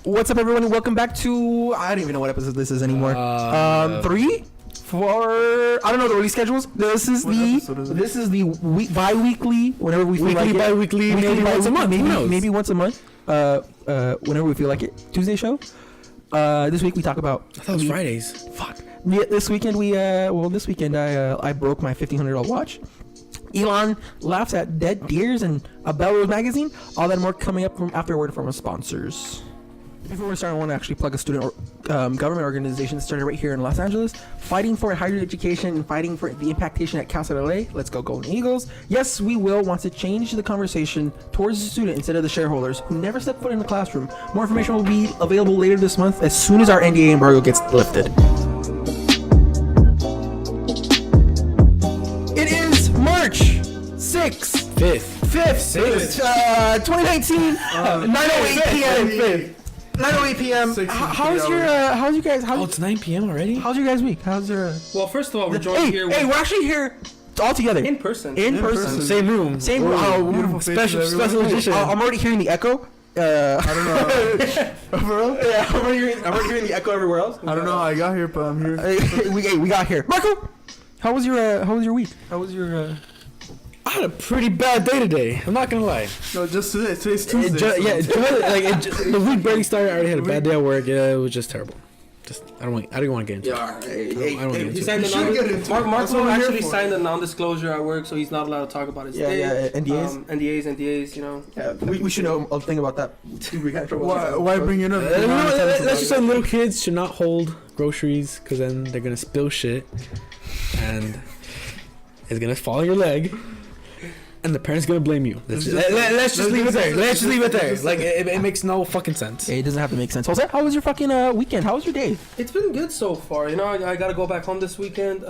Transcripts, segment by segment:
What's up, everyone? Welcome back to I don't even know what episode this is anymore. 3, 4. I don't know the release schedules. This is the bi-weekly. Whenever we feel like it. Bi-weekly, maybe once a month. Maybe once a month. Whenever we feel like it. Tuesday show. This week we talk about. I thought it was Fridays. Fuck. Yeah, this weekend I broke my $1,500 watch. Elon laughs at dead deers and a Belrose magazine. All that and more coming up after a word from our sponsors. Before we start, I want to actually plug a student government organization that started right here in Los Angeles, fighting for higher education and fighting for the impactation at Cal State LA. Let's go Golden Eagles. Yes, we will want to change the conversation towards the student instead of the shareholders who never step foot in the classroom. More information will be available later this month as soon as our NDA embargo gets lifted. It is March 6th. 5th, 2019, 9:08 p.m. 9:08 p.m. How's you guys? It's 9 p.m. already? How's your guys' week? How's your? Well, first of all, we're joined here. We're actually here all together. In person. Same room. Beautiful special edition. I'm already hearing the echo. I don't know. For real? Yeah, I'm already hearing the echo everywhere else. I don't know how I got here, but I'm here. We got here. Marco, how was your week? How was your? I had a pretty bad day today. I'm not gonna lie. No, just today. Today's Tuesday. The week barely started. I already had a bad day at work. Yeah, it was just terrible. I don't want to get into it. Yeah. I don't want to get He into signed it. Marco actually signed a non-disclosure at work, so he's not allowed to talk about his day. Yeah, NDAs. NDAs, you know. Yeah, we should know a thing about that. Why bring it up? Let's just say little kids should not hold groceries because then they're gonna spill shit and it's gonna fall on your leg. And the parents gonna blame you. Let's just leave it there. Like it makes no fucking sense. It doesn't have to make sense. Jose, how was your fucking weekend? How was your day? It's been good so far. You know, I gotta go back home this weekend.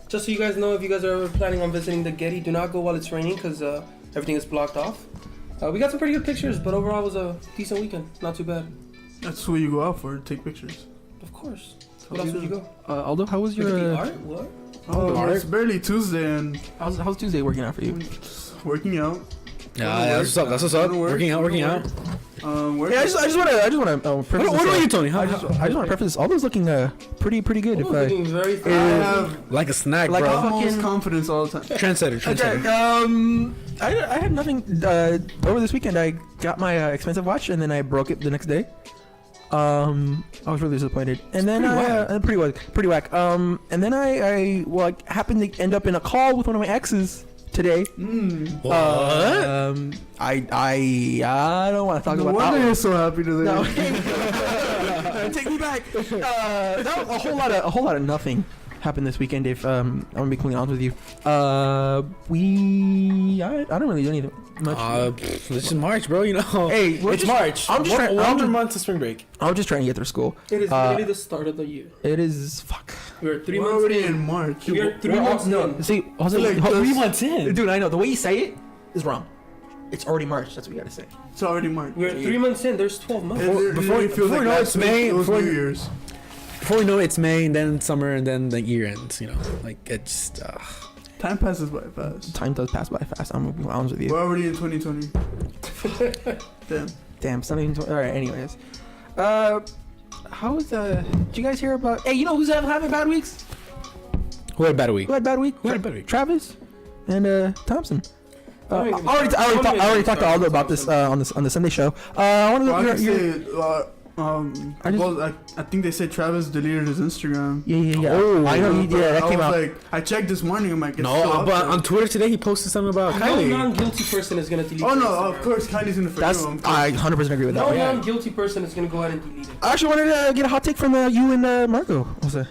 Just so you guys know, if you guys are ever planning on visiting the Getty, do not go while it's raining because everything is blocked off. We got some pretty good pictures, but overall it was a decent weekend. Not too bad. That's what you go out for, take pictures. Of course. What else would you go? Aldo, how was your the art? What? It's barely Tuesday and how's Tuesday working out for you? Working out. Yeah, that's what's up. Working out. Yeah, I just want to preface What are you, Tony? I just want to preface this. Aldo's looking pretty good. Looking very I have like a snack, like bro. almost confidence all the time. Trendsetter. I had nothing over this weekend. I got my expensive watch and then I broke it the next day. I was really disappointed, and then pretty whack. And then I happened to end up in a call with one of my exes today. What? I don't want to talk about that. No wonder you're so happy today. No. Take me back. That was a whole lot of nothing happened this weekend. If I'm gonna be completely honest with you, I don't really do anything much. This is March, bro. You know. Hey, it's March. I'm just trying. One month to spring break. I'm just trying to get through school. It is really the start of the year. It is fuck. We're 3 We're months already in. in March. We're 3 months in. See, Jose, like 3 months in. dude, I know the way you say it is wrong. It's already March. That's what you gotta say. It's already March. We're 3 months in. There's 12 months. Before you know it's May, it was New Year's. Before we know it's May, and then summer, and then the year ends. You know, like it's. Time passes by fast. Time does pass by fast. I'm gonna be honest with you. We're already in 2020. Damn. It's not even. All right. Anyways, how was did you guys hear about? Hey, you know who's having bad weeks? Who had a bad week? Who had bad week? Who had a bad week? Travis and Thompson. I already talked to Aldo about this on the Sunday show. I want to I think they said Travis deleted his Instagram. Yeah. Oh, I know. That came out. Like, I checked this morning. I'm like, no, but on Twitter today he posted something about No Kylie. non-guilty person is gonna delete. Oh no, of course Kylie's gonna forgive him. I 100% agree with that. No non-guilty person is gonna go ahead and delete it. I actually wanted to get a hot take from you and Marco. What's that?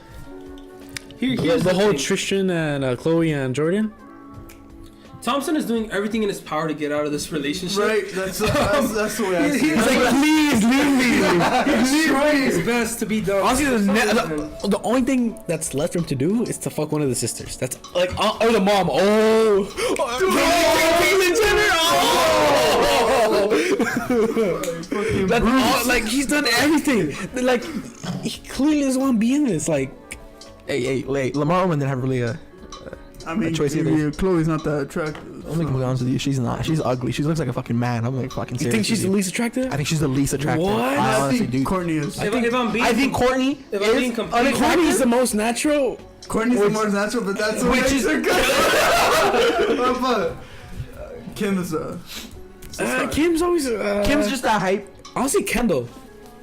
Here's the whole thing. Tristan and Chloe and Jordan. Thompson is doing everything in his power to get out of this relationship. Right, that's the way I see He's it. like, please leave me. he's trying his best to be done. Honestly, the only thing that's left for him to do is to fuck one of the sisters. That's like, or the mom. That's all, like he's done everything. Like he clearly doesn't want to be in this. Like, hey, Lamar Odom didn't have really a I mean, choice either. Chloe's not that attractive. I'm gonna be honest with you. She's not. She's ugly. She looks like a fucking man. I'm like fucking. You think she's the least attractive? I think she's the least attractive. What? I I honestly think do. Courtney is. If I'm being, I think Courtney if I'm being is completely unattractive. Courtney's the most natural. Courtney's the more natural, but that's what Which makes is- her good. But Kim is Kim's always. Kim's just that hype. Honestly, Kendall.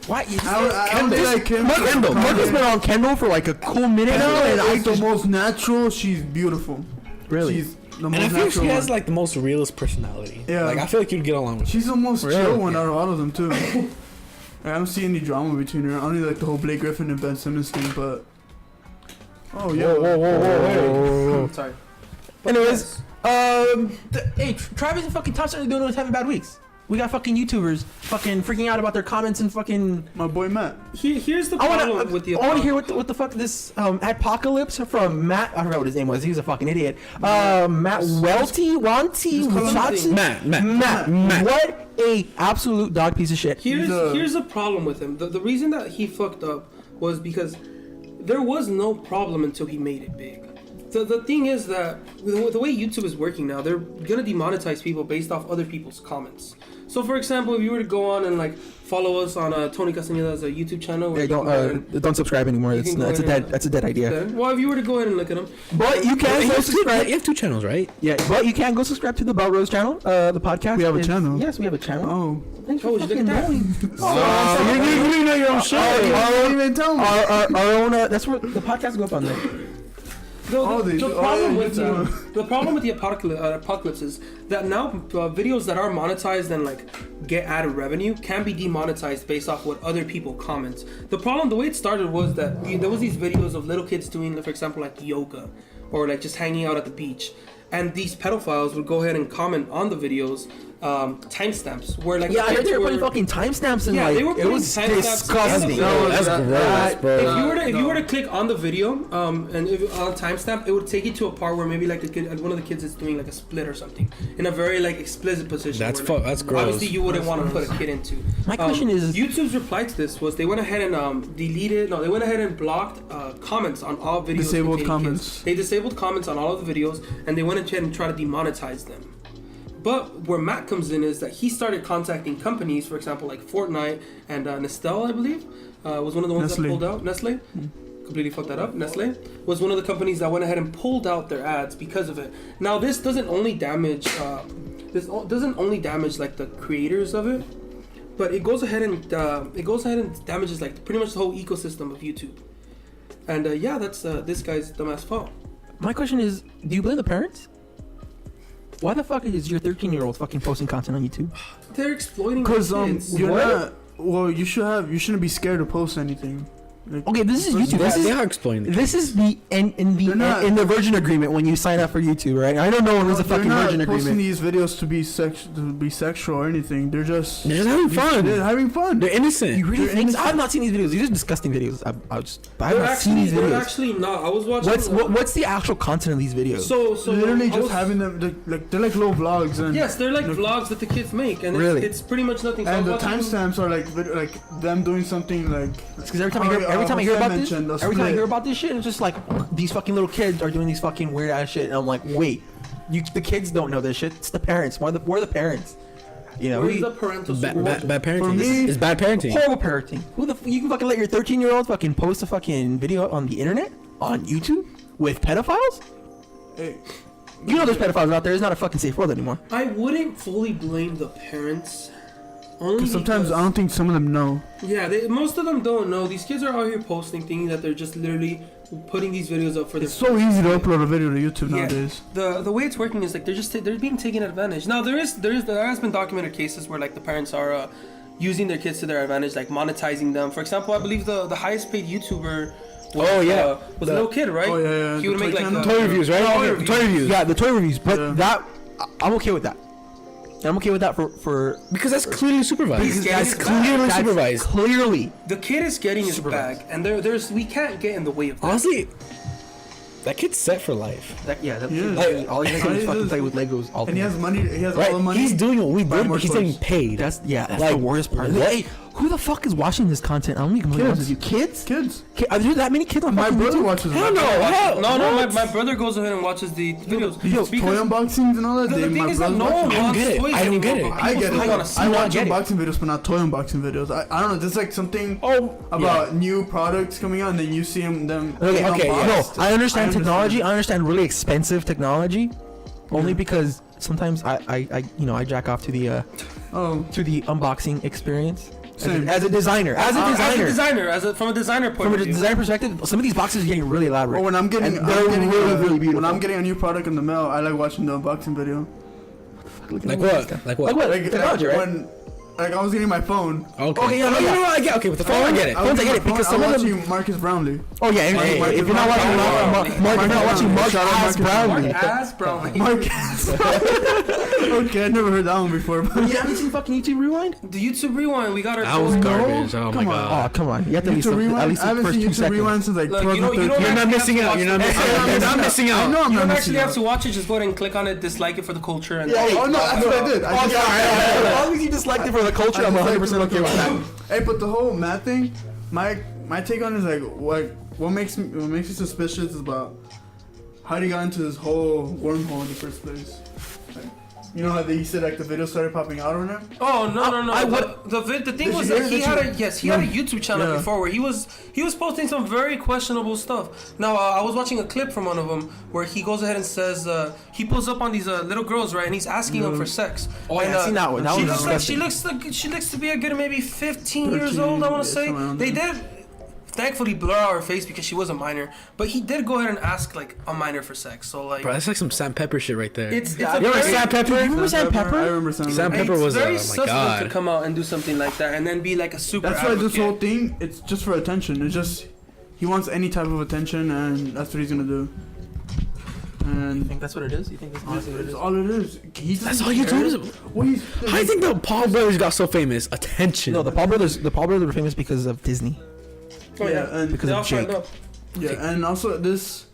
Why? You just I don't like Kim. Kendall. Kendall's been on Kendall for like a cool minute now, and I She's the just most natural. She's beautiful. really. She's the And most I feel natural she has one. like the most realist personality. Yeah. Like I feel like you'd get along with her. She's the most Really? chill one out of all of them too. Like, I don't see any drama between her. I only like the whole Blake Griffin and Ben Simmons thing, but oh yeah. Whoa. Sorry. Anyways, hey, Travis and fucking Thompson are doing us having bad weeks. We got fucking YouTubers fucking freaking out about their comments and fucking. My boy Matt. Here's the I problem want with the. to hear what the fuck this apocalypse from Matt. I forgot what his name was. He was a fucking idiot. Matt Welty, just call him Watson. Matt. What a absolute dog piece of shit. Here's the problem with him. The reason that he fucked up was because there was no problem until he made it big. The thing is that the way YouTube is working now, they're gonna demonetize people based off other people's comments. So, for example, if you were to go on and like follow us on Tony Castaneda's YouTube channel, where Yeah, you can go ahead don't subscribe anymore. you It's can go ahead and- that's a dead idea. and- well, if you were to go ahead and look at him, But you can You go have subscribe. you have 2 channels, right? Yeah, but you can go subscribe to the Bell Rose channel, the podcast. We have a is- channel? Yes, we have a channel. Oh. Thanks Oh, for look at fucking that. knowing. You know your own shit. I didn't even tell me. Our own. That's where the podcast go up on there. The problem with the apocalypse is that now videos that are monetized and like get added revenue can be demonetized based off what other people comment. The way it started was that there was these videos of little kids doing, for example, like yoga or like just hanging out at the beach, and these pedophiles would go ahead and comment on the videos timestamps where like Yeah, I heard kids they were were- putting fucking timestamps and Yeah, like they were it putting was timestamps disgusting. in the video. That's gross, bro. If you were to click on the video, and if on timestamp, it would take you to a part where maybe like one of the kids is doing like a split or something in a very like explicit position. That's where, like, that's gross. Obviously, you wouldn't want to put a kid into. My question is- YouTube's reply to this was they went ahead and they went ahead and blocked comments on all videos. Disabled containing comments. kids. They disabled comments on all of the videos, and they went ahead and tried to demonetize them. But where Matt comes in is that he started contacting companies, for example, like Fortnite and Nestle, I believe, was one of the ones Nestle. that pulled out. Nestle? Completely fucked that up. Nestle was one of the companies that went ahead and pulled out their ads because of it. Now, this doesn't only damage like the creators of it, but it goes ahead and damages like pretty much the whole ecosystem of YouTube. And yeah, that's this guy's dumbass fault. My question is, do you blame the parents? Why the fuck is your 13-year-old fucking posting content on YouTube? They're exploiting Because kids. you're not. Well, you shouldn't be scared to post anything. Like, Okay, this is YouTube. They are explaining. This is the in the Virgin Agreement when you sign up for YouTube, right? I don't know when there's a fucking they're not Virgin posting Agreement. these videos to be sexual or anything. They're just having fun. They're having fun. They're innocent. You really They're think? innocent. I've not seen these videos. These are disgusting videos. I They're haven't seen these they're videos. actually not. I was watching. What's the actual content of these videos? So Literally I just was- having them like they're like little vlogs and Yes, they're like vlogs that the kids make, and Really? it's pretty much nothing. So I and the was watching- timestamps are like them doing something like. Because every time I hear about this, mentioned, a every time I split. hear about this shit, it's just like these fucking little kids are doing these fucking weird ass shit, and I'm like, wait, the kids don't know this shit. It's the parents. Where are the parents? You know, Where's the parental supervision? Bad parenting. For me- It's bad parenting. horrible parenting. You can fucking let your 13-year-old fucking post a fucking video on the internet on YouTube with pedophiles? Hey, You know there's pedophiles out there. It's not a fucking safe world anymore. I wouldn't fully blame the parents. Only 'cause sometimes because- I don't think some of them know. Yeah, most of them don't know. These kids are out here posting things that they're just literally putting these videos up for their. It's so easy to upload a video to YouTube Yeah. nowadays. The way it's working is like they're being taken advantage. Now there has been documented cases where like the parents are using their kids to their advantage, like monetizing them. For example, I believe the highest paid YouTuber was, Oh, yeah. was a little kid, right? Oh, yeah. He would The make toy like channel? Toy reviews, right? Toy reviews. Toy reviews. Yeah, the toy reviews, but Yeah. I'm okay with that. I'm okay with that for Because that's clearly supervised. He's getting That's his clearly that's supervised. Clearly, The kid is getting his Supervised. bag, and we can't get in the way of that. Honestly, that kid's set for life. Yeah. all he does is fucking play with Legos all the And he time. has money. He has Right? all the money. He's doing what we Buy did, more but he's toys. getting paid. That's Like, the worst part. what? Hey, Who the fuck is watching this content? I'm gonna be honest with you. Kids? Kids. Are there that many kids on My fucking brother YouTube? watches Hell it. no. Hell No, my brother goes ahead and watches the videos. Yo, Toy unboxings and all that. The thing my is that brother no one watches it. wants get it. toys I don't get anymore, it. but I people get still it. wanna see I it. watch get it. unboxing videos, but not toy unboxing videos. I don't know. There's like something Oh, about new products coming out, and then you see them. Okay, Okay, no, yes. I understand technology. understand. I understand really expensive technology, only because sometimes I jack off to the unboxing experience Same. as a designer. From a designer point From of view. design perspective, some of these boxes are getting really elaborate. Or when I'm getting, And they're really beautiful. When I'm getting a new product in the mail, I like watching the unboxing video. like what? Like what? Like what? Like Technology, right? when, like I was getting my phone. Okay. yeah, no, yeah. I get. Okay, with the phone, I get it. Phones, I get it, because some I'm of them- watching Marcus Brownlee. Oh yeah, and Mark- if you're not watching Mark- Mark, if you're not watching Mark Shout out Ass Marcus Brownlee. Ass Brownlee. Marcus. Okay, I never heard that one before. But You haven't seen fucking YouTube Rewind? The YouTube Rewind, we got our That was toys. garbage. Oh my Come on. god. Oh come on, you have to at least YouTube Rewind. at least I haven't the first seen 2 YouTube seconds. Rewind since like Look, you don't 2013. You're not actually missing have out. to You're not watch missing it. out. You're not missing I out. know I'm You not don't missing actually have out. to watch it. Just go ahead and click on it, dislike it for the culture, and Oh no, that's what I did. I just, As long as you disliked it for the culture, I'm 100% okay with that. Hey, but the whole math thing, my take on it is what makes me suspicious is about how he got into this whole wormhole in the first place. Like, you know how he said like the video started popping out on him? Oh no! I The thing Did was you that hear he that had you- a YouTube channel Yeah. before where he was posting some very questionable stuff. Now I was watching a clip from one of them where he goes ahead and says he pulls up on these little girls, right, and he's asking them for sex. Oh, yeah, And, I've seen that one. That she one's looks like disgusting. she looks to be a good maybe 15 years 13, old. I want to yeah, say somewhere around they there. did. Thankfully, blur out her face because she was a minor, but he did go ahead and ask like a minor for sex. So like, Bro, that's like some Sam Pepper shit right there. it's a You remember very- Sam Pepper? You remember Sam I Pepper? remember Sam Sam Pepper. Pepper was it's very oh my sus of him god. to come out and do something like that and then be like a super. That's why this advocate. whole thing, it's just for attention. It's just he wants any type of attention, and that's what he's gonna do. You And think that's what it is? You think that's honestly what it that's is? all it is. He That's doesn't all you care. do is. What he's, How do you think the Paul brothers got so famous? Attention. No, the Paul brothers were famous because of Disney. Oh yeah, and Because they of all signed Jake. up. yeah, and also this.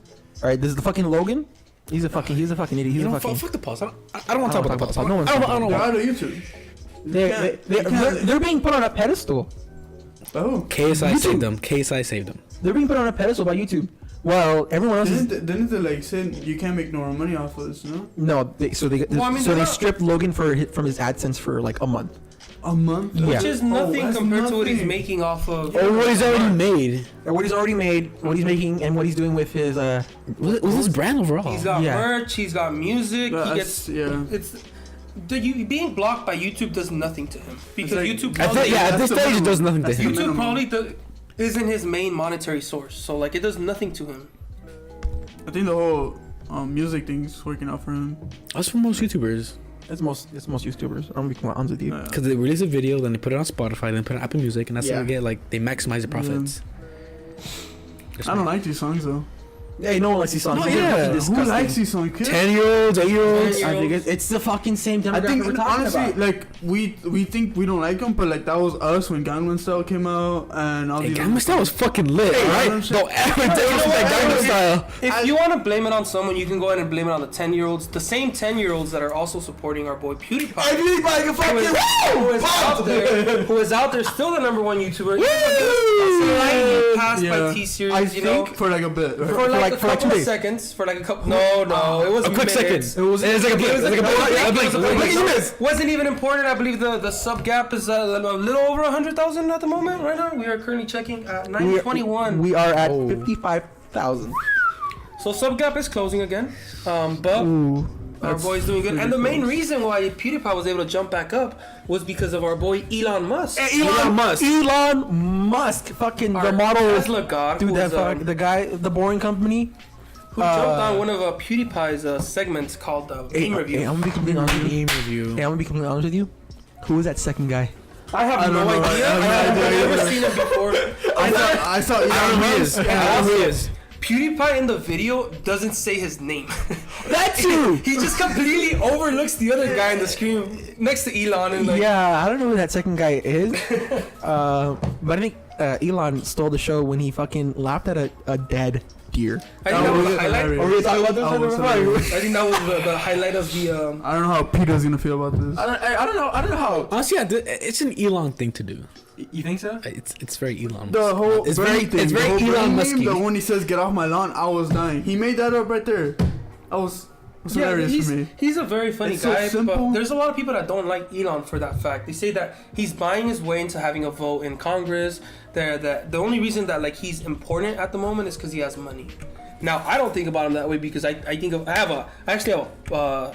All right, this is the fucking Logan. He's a fucking idiot. He's You a know, fucking. fuck the pause. I don't want to I talk don't about the talk pause. about the pause. No one's I don't talking want. They're out of YouTube. They're being put on a pedestal. Oh. KSI YouTube. saved them. KSI saved them. They're being put on a pedestal by YouTube. Well, everyone else is Didn't they like say you can't make no more money off of this? No. no. So they Well, I mean, so they're they not- stripped Logan from his AdSense for like a month. A month. Yeah. Which is nothing that's compared to what he's nothing. making off of. Or what he's already made. Or what he's already made, what he's making, and what he's doing with his What's his brand overall? He's got Yeah. merch. He's got music. He That's, gets. yeah. It's. Being blocked by YouTube does nothing to him because like- YouTube. At Probably, at this That's the stage, it minimum. does nothing to That's the him. YouTube minimum. probably isn't his main monetary source. So like it does nothing to him. I think the whole music thing's working out for him. That's for most YouTubers. it's most YouTubers. I'm gonna be quite honest with you. Because they release a video, then they put it on Spotify, then put it on Apple Music, and that's how Yeah. they get, like, they maximize the profits. I don't like these songs though. Hey, no one likes these songs. No, They're yeah. fucking Who disgusting. likes these songs? Kids? 10-year-olds, 8-year-olds. I think it's the fucking same demographic I think we're talking honestly, about. like we think we don't like them, but like that was us when Gangnam Style came out and all Hey, these. Gangnam Style was fucking lit, right? Gangnam Style- Don't ever disrespect that Gangnam Style. If you want to blame it on someone, you can go ahead and blame it on the 10-year-olds. The same 10-year-olds that are also supporting our boy PewDiePie. Who is out there still the #1 YouTuber. Slightly passed by T-Series, I you know. think for like a bit. Right? For like a for like couple 2 of days. seconds. For like a couple. No, it was A quick minutes. second. It's like a blink. It's like a blink. It was wasn't even important. I believe the sub gap is a little over 100,000 at the moment. Right now, we are currently checking at 921. We are at Oh. 55,000. So sub gap is closing again. But Ooh. our boy's doing good. And the main reason why PewDiePie was able to jump back up was because of our boy Elon Musk. Elon Musk. Elon Musk. Fucking Our the model. Tesla god. Dude, who that was, the guy, the boring company. who jumped on one of PewDiePie's segments called Game Review. Hey, I'm gonna be completely honest with you. Game review. Hey, I'm gonna be completely honest with you. Who was that second guy? I have no know. idea. I have no I've idea never either. seen it before. I saw I don't know who he is. I don't know who he is. PewDiePie in the video doesn't say his name. That too. He just completely overlooks the other guy in the screen next to Elon and like. Yeah, I don't know who that second guy is. But I think Elon stole the show when he fucking laughed at a dead deer. I think that was the highlight. hilarious. Are we talking about this? I was I think that was the highlight of the. I don't know how Peter's gonna feel about this. I don't know how. Honestly, yeah, it's an Elon thing to do. You think so? It's very Elon. The whole It's Bernie very thing, it's the very whole Elon Bernie Musk. meme, the one he says "Get off my lawn," I was dying. He made that up right there. It's hilarious for me. He's a very funny It's so guy, simple. but there's a lot of people that don't like Elon for that fact. They say that he's buying his way into having a vote in Congress. The only reason that like he's important at the moment is because he has money. Now I don't think about him that way because I actually have a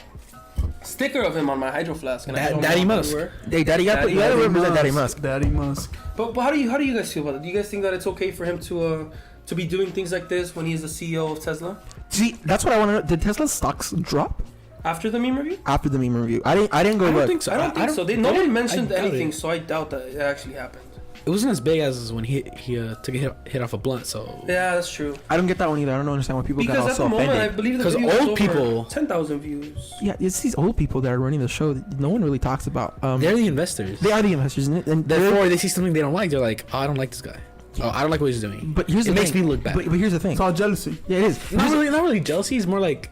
sticker of him on my hydro flask. And I show him Daddy off Musk. everywhere. Hey, Daddy, you gotta represent Daddy Musk. Daddy Musk. But how do you guys feel about it? Do you guys think that it's okay for him to be doing things like this when he's the CEO of Tesla? See, that's what I want to know. Did Tesla's stocks drop After the meme review? after the meme review? I didn't go I don't look. think so. I don't think so. No one mentioned I doubt anything, it. so I doubt that it actually happened. It wasn't as big as when he took a hit off a blunt. So Yeah, that's true. I don't get that one either. I don't understand why people Because got all at so the moment, I offended. believe the 'Cause video old was people- over 10,000 views. Yeah, it's these old people that are running the show that no one really talks about. they're the investors. They are the investors, isn't it? And Therefore, they see something they don't like. They're like, "Oh, I don't like this guy. Oh, I don't like what he's doing." but here's it the makes thing. me look bad. But here's the thing. It's all jealousy. Yeah, it is. Not really jealousy. It's more like,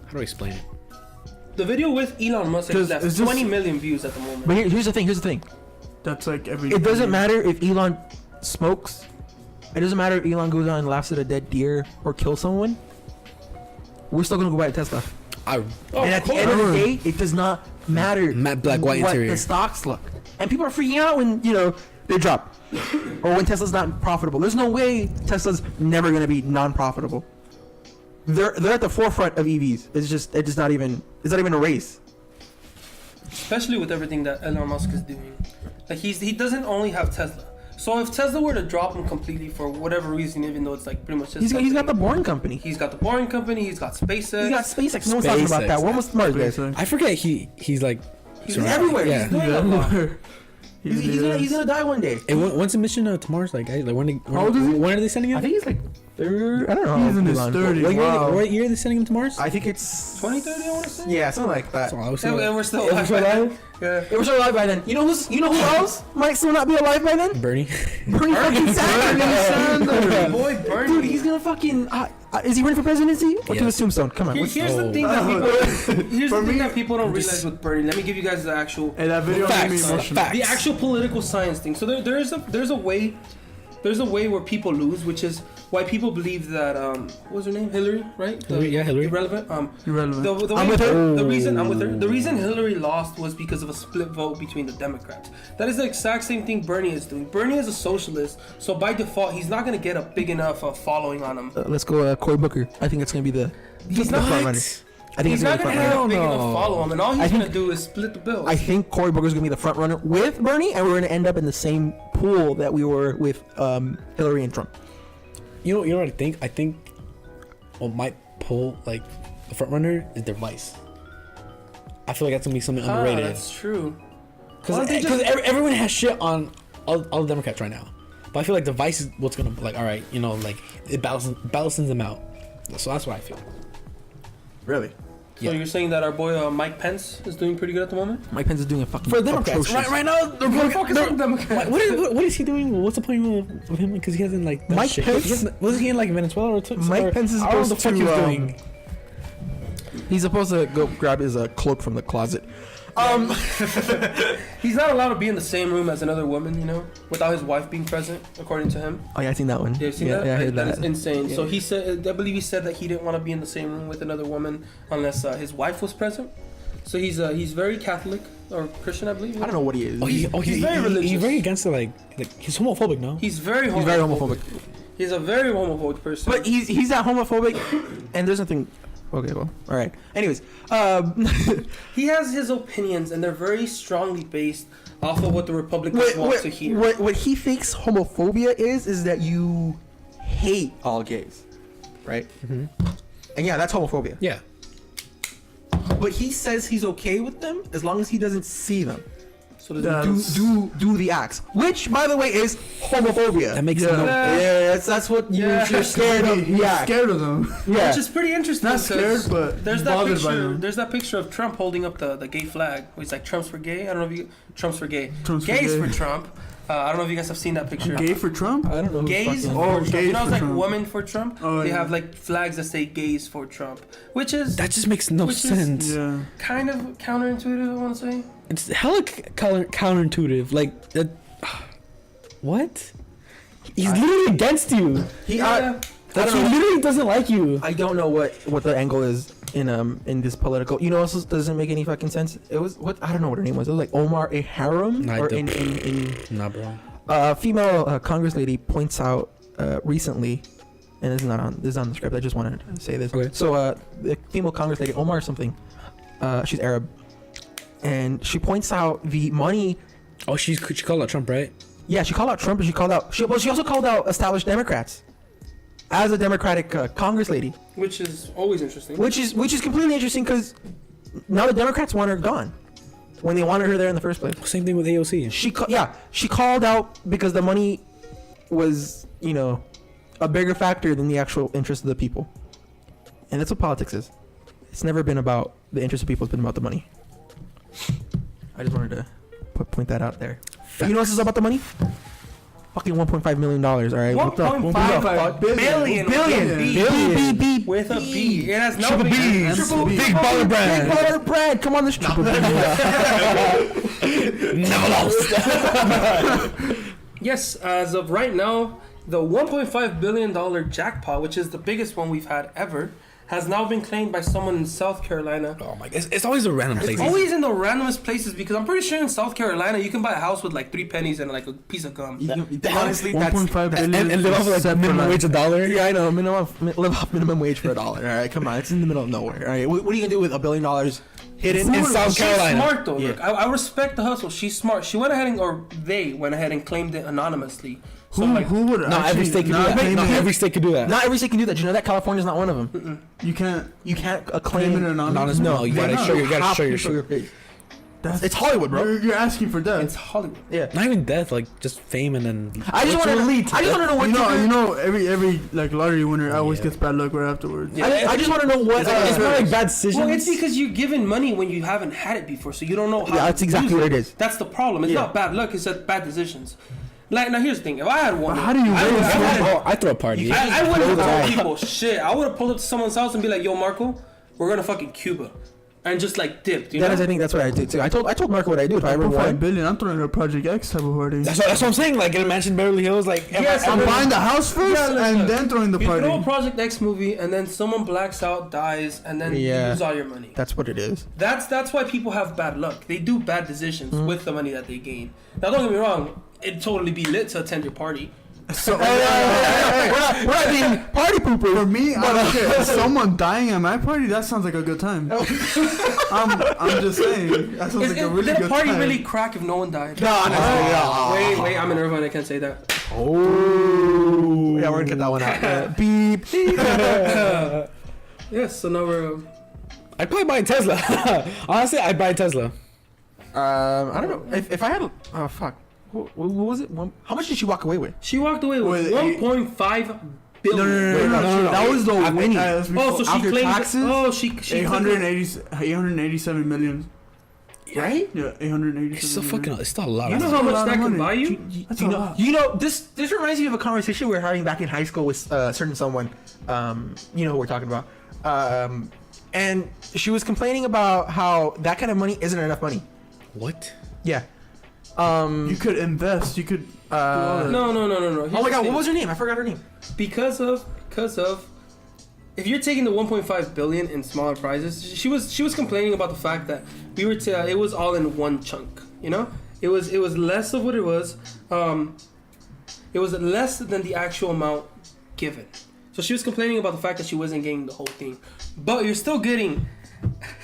how do I explain it? The video with Elon Musk has 'Cause left it's just- 20 million views at the moment. But here's the thing. Here's the thing. That's like every. It doesn't matter if Elon smokes. It doesn't matter if Elon goes out and laughs at a dead deer or kills someone. We're still gonna go buy a Tesla. I Oh, And at the end of the day, it does not matter Matte black, white what interior. the stocks look. And people are freaking out when, they drop. Or when Tesla's not profitable. There's no way Tesla's never going to be non-profitable. They're at the forefront of EVs. It's not even a race. Especially with everything that Elon Musk is doing. Like he doesn't only have Tesla. So if Tesla were to drop him completely for whatever reason, even though it's like pretty much just He's got the Boring Company. He's got the Boring Company. He's got SpaceX. He's got SpaceX. No one's talking about that. SpaceX. We're almost Mars, guys. SpaceX. I forget he's like He's surrounded- everywhere. Yeah. He's doing a lot. He's gonna die one day. Hey, when's the mission to Mars? Like when How old is he? when are they sending him? I think he's like third. I don't know. He's in his Elon. 30s. What year, Wow. what year are they sending him to Mars? I think it's 2030, I want to say. Yeah, something like that. That's all I was And saying. we're still Yeah, we're alive. still by then. alive? Yeah. If we're still alive by then. You know who else might still not be alive by then? Bernie. Bernie fucking Sanders. Boy, Bernie. Dude, he's gonna fucking. Is he running for presidency? Or to Yes. his tombstone? Come on. Here's the thing that people don't realize with Bernie. Let me give you guys the actual Hey, that video made me Facts. emotional. Facts. the actual political science thing. So there's a way where people lose, which is why people believe that what was her name? Hillary, right? Hillary. Irrelevant. Irrelevant. The I'm with her. The reason I'm with her. The reason Hillary lost was because of a split vote between the Democrats. That is the exact same thing Bernie is doing. Bernie is a socialist, so by default, he's not gonna get a big enough following on him. Let's go, Cory Booker. I think it's gonna be the He's the not- front runner. I think He's it's not gonna gonna be the front have a runner. big Hell enough no. follow him, and all I he's think- gonna do is split the bills. I think Cory Booker's gonna be the front runner with Bernie, and we're gonna end up in the same pool that we were with Hillary and Trump. You know what I think? I think what might pull like the front runner is their vice. I feel like that's gonna be something underrated. That's true. Because Why don't they just- everyone has shit on all the Democrats right now. But I feel like the vice is what's gonna like. All right, like it balances them out. So that's what I feel. Really? So Yeah. you're saying that our boy Mike Pence is doing pretty good at the moment? Mike Pence is doing a fucking For the Democrats, atrocious. right now they're Focus on Democrats. what is he doing? What's the point of him? Because he hasn't like done Mike shit. Pence- He hasn't- wasn't he in like Venezuela or Mike Pence is I don't know what supposed the fuck to, he was doing. He's supposed to go grab his cloak from the closet. He's not allowed to be in the same room as another woman, without his wife being present, according to him. Oh yeah, I seen that one. You seen yeah, that? Yeah, I heard That that. is insane. Yeah. So he said, I believe he said that he didn't want to be in the same room with another woman unless his wife was present. So he's very Catholic or Christian, I believe. I don't know what he is. He's very religious. He's very against the like he's homophobic, no? He's very homophobic. He's very homophobic. He's a very homophobic person. But he's that homophobic, and there's nothing. Okay, well, all right. Anyways, he has his opinions, and they're very strongly based off of what the Republicans want to hear. what he thinks homophobia is that you hate all gays, right? Mhm. And yeah, that's homophobia. Yeah. But he says he's okay with them as long as he doesn't see them. So does Do the acts, which by the way is homophobia. That makes Yeah. no Yeah, that's what you're scared of. He's Yeah, scared of them. yeah. Which is pretty interesting. Not scared, 'cause but there's that bothered by picture. them. There's that picture of Trump holding up the gay flag. Where he's like, "Trump's for gay." I don't know if you. Trump's for gay. Trump's for Gays gay. for Trump. I don't know if you guys have seen that picture. Gay for Trump? I don't know. Gays Fucking, Oh, for Trump. gays You know, it's for like Trump. women for Trump. Oh, They yeah. have like flags that say gays for Trump, which is That just makes no Which is- sense. Yeah. kind of counterintuitive. I want to say. It's hella counterintuitive. Like, what? He's literally against you. he, Yeah. Like, I he don't know. literally doesn't like you. I don't know what the angle is in this political. You know, what else doesn't make any fucking sense. It was what I don't know what her name was. It was like Omar a Haram Nah, or I in Nah, bro. female Congress lady points out recently, and this is on the script. I just wanted to say this. Okay. So the female Congress lady Omar something, she's Arab, and she points out the money. Oh, she called out Trump, right? Yeah, she called out Trump, and she also called out established Democrats as a Democratic Congress lady, Which is always interesting. which is completely interesting because now the Democrats want her gone when they wanted her there in the first place. Same thing with AOC. She called out because the money was, you know, a bigger factor than the actual interest of the people. And that's what politics is. It's never been about the interest of people, it's been about the money. I just wanted to point that out there. You know what else is about the money? Fucking $1.5 million, alright? What the 1.5 billion. Billion. With a B. It has no Triple B. B's. Triple B. Big baller brand. Big baller brand. Come on, this triple B. Never lost. Yes, as of right now, the $1.5 billion jackpot, which is the biggest one we've had ever, has now been claimed by someone in South Carolina. Oh my god, it's always a random place. It's always in the randomest places because I'm pretty sure in South Carolina you can buy a house with like 3 pennies and like a piece of gum. Honestly, that's 1.5 billion. and live off of like minimum wage $1. Yeah, I know. Live off minimum wage for $1. All right, come on. It's in the middle of nowhere. All right, what are you gonna do with $1 billion hidden in South She's Carolina? smart though. Yeah. Look, I respect the hustle. She's smart. She went ahead they went ahead and claimed it anonymously. So like, Who would Not every state can do that. Not every state can do that. Not every state can do that. You know that California's not one of them. You can't You can't claim claim it anonymous. No, you Why gotta not? show you gotta have show to your shit. face. That's, It's Hollywood, bro. You're asking for death. it's Hollywood. Yeah. Not even death, like just fame and then. I just want to know what You know, every like lottery winner always gets bad luck right afterwards. I just want to know what. It's not like bad decisions. Well, it's because you're given money when you haven't had it before, so you don't know how. Yeah, to that's exactly use what it is. That's the problem. It's Yeah. not bad luck. It's just bad decisions. Like now, here's the thing. If I had one, How do you I raise would- I money? would- Oh, I throw a party. I wouldn't have told people shit. I would have pulled up to someone's house and be like, "Yo, Marco, we're gonna fucking Cuba," and just like dipped. You know? I think that's what I did too. I told Marco what I do if I ever 1.5 won. billion. I'm throwing a Project X type of party. That's what I'm saying. Like in a mansion, Beverly Hills. Like Yes, I'm buying the house first Yeah, look, and look. then throwing the You throw a party. Project X movie and then someone blacks out, dies, and then Yeah. you lose all your money. That's what it is. That's why people have bad luck. They do bad decisions with the money that they gain. Now, don't get me wrong. It'd totally be lit to attend your party. So We're not being party pooper. for me, I don't care. Someone dying at my party, that sounds like a good time. I'm just saying. That sounds like a really Did a good party time. really crack if no one died? No. Wait, I'm in Irvine. I can't say that. Oh. Yeah, we're gonna get that one out. Beep. Yes, so now we're. I'd probably buy a Tesla. Honestly, I'd buy a Tesla. I don't know if I had. Oh fuck. What was it? How much did she walk away with? She walked away with Wait, 1.5 billion. No. That was the winning. Oh, so she After claimed. taxes? Oh, she 887 million. Right? Yeah, 887. It's still fucking. It's still a lot. You of know money. how much lot of that can money. buy you? That's You a know, lot. this reminds me of a conversation we were having back in high school with certain someone. You know who we're talking about. And she was complaining about how that kind of money isn't enough money. What? Yeah. You could invest. You could. No. Oh my god, what was her name? I forgot her name. Because of if you're taking the 1.5 billion in smaller prizes, she was complaining about the fact that it was all in one chunk, you know? It was less of what it was. It was less than the actual amount given. So she was complaining about the fact that she wasn't getting the whole thing. But you're still getting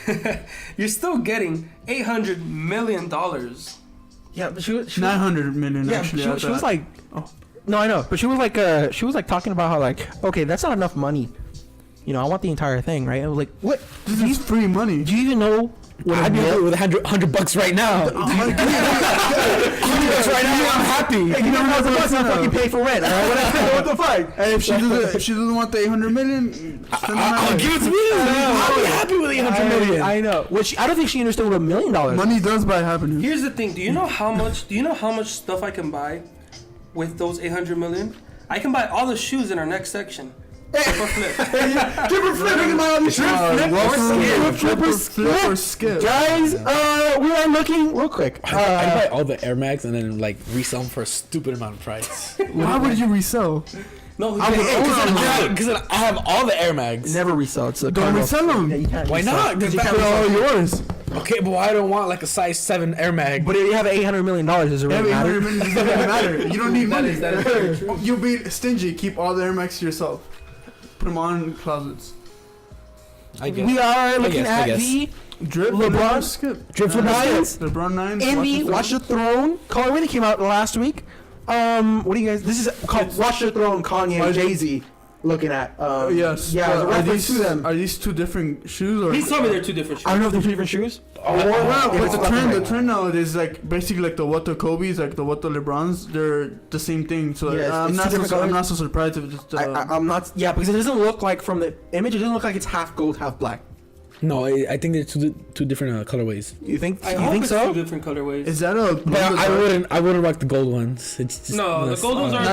$800 million. Yeah, but she was 900 million. Yeah, actually, she was like, no, I know, but she was like talking about how like, okay, that's not enough money. You know, I want the entire thing, right? I was like, what? This is free money. Do you even know what I'd be okay with $100 right now. Give me Remix right now. I'm happy. Hey, you know how much I fucking pay for rent? All right, what the fuck? And if she doesn't want the 800 million, I'll give it to me. I'll be happy with 800 million. I know. Which I don't think she understood what $1 million. Money does buy happiness. Here's the thing. Do you know how much stuff I can buy with those 800 million? I can buy all the shoes in our next section. For flip. Triple flipping about all these Flip or skip. Guys, we are looking real quick. I buy all the Air Max and then like resell them for a stupid amount of price. Why would you resell? No, Because I have all the Air Mags. Never resell it. So Don't resell them. Yeah, you can't Why resell. not? Because you can't They're all resell. yours. Okay, but I don't want like a size 7 Air Mag. But if you have $800 million, does it really Yeah, matter? 800 million doesn't even matter. You don't need money. that is very true. You'll be stingy. Keep all the Air Max to yourself. Put them on in closets. I guess. We are looking I at guess. the Drip, LeBron- or skip. Drip for Nines. LeBron 9. in the Watch the Throne colorway that came out last week. What do you guys? This is called Watch the Throne. Kanye and Jay-Z looking at. Yes. Yeah, But the reference to them. Are these two different shoes or? He's told me they're two different shoes. I don't know if they're two different shoes. Well, If but it's the left and trend, right. the trend nowadays is like basically like the what the Kobe's, like the what the LeBrons. They're the same thing. So Yeah, it's I'm two not different so, I'm colors. not so surprised if it's just. I'm not. Yeah, because it doesn't look like from the image. It doesn't look like it's half gold, half black. No, I think they're two different colorways. You think? I You hope think it's so? two different colorways. Is that a? But I wouldn't rock the gold ones. It's just No, the that's- gold ones are-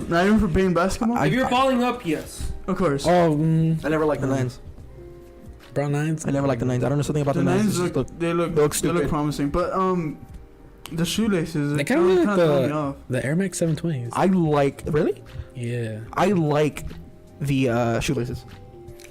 not even for playing basketball. If you're balling up, yes. Of course. Oh, I never liked the nines. brown nines. I never liked the nines. I don't know something about The the nines. nines It's just look, they look stupid. promising, but the shoelaces. They kind of look like throw me off. the Air Max 720s. I like really. Yeah. I like the shoelaces.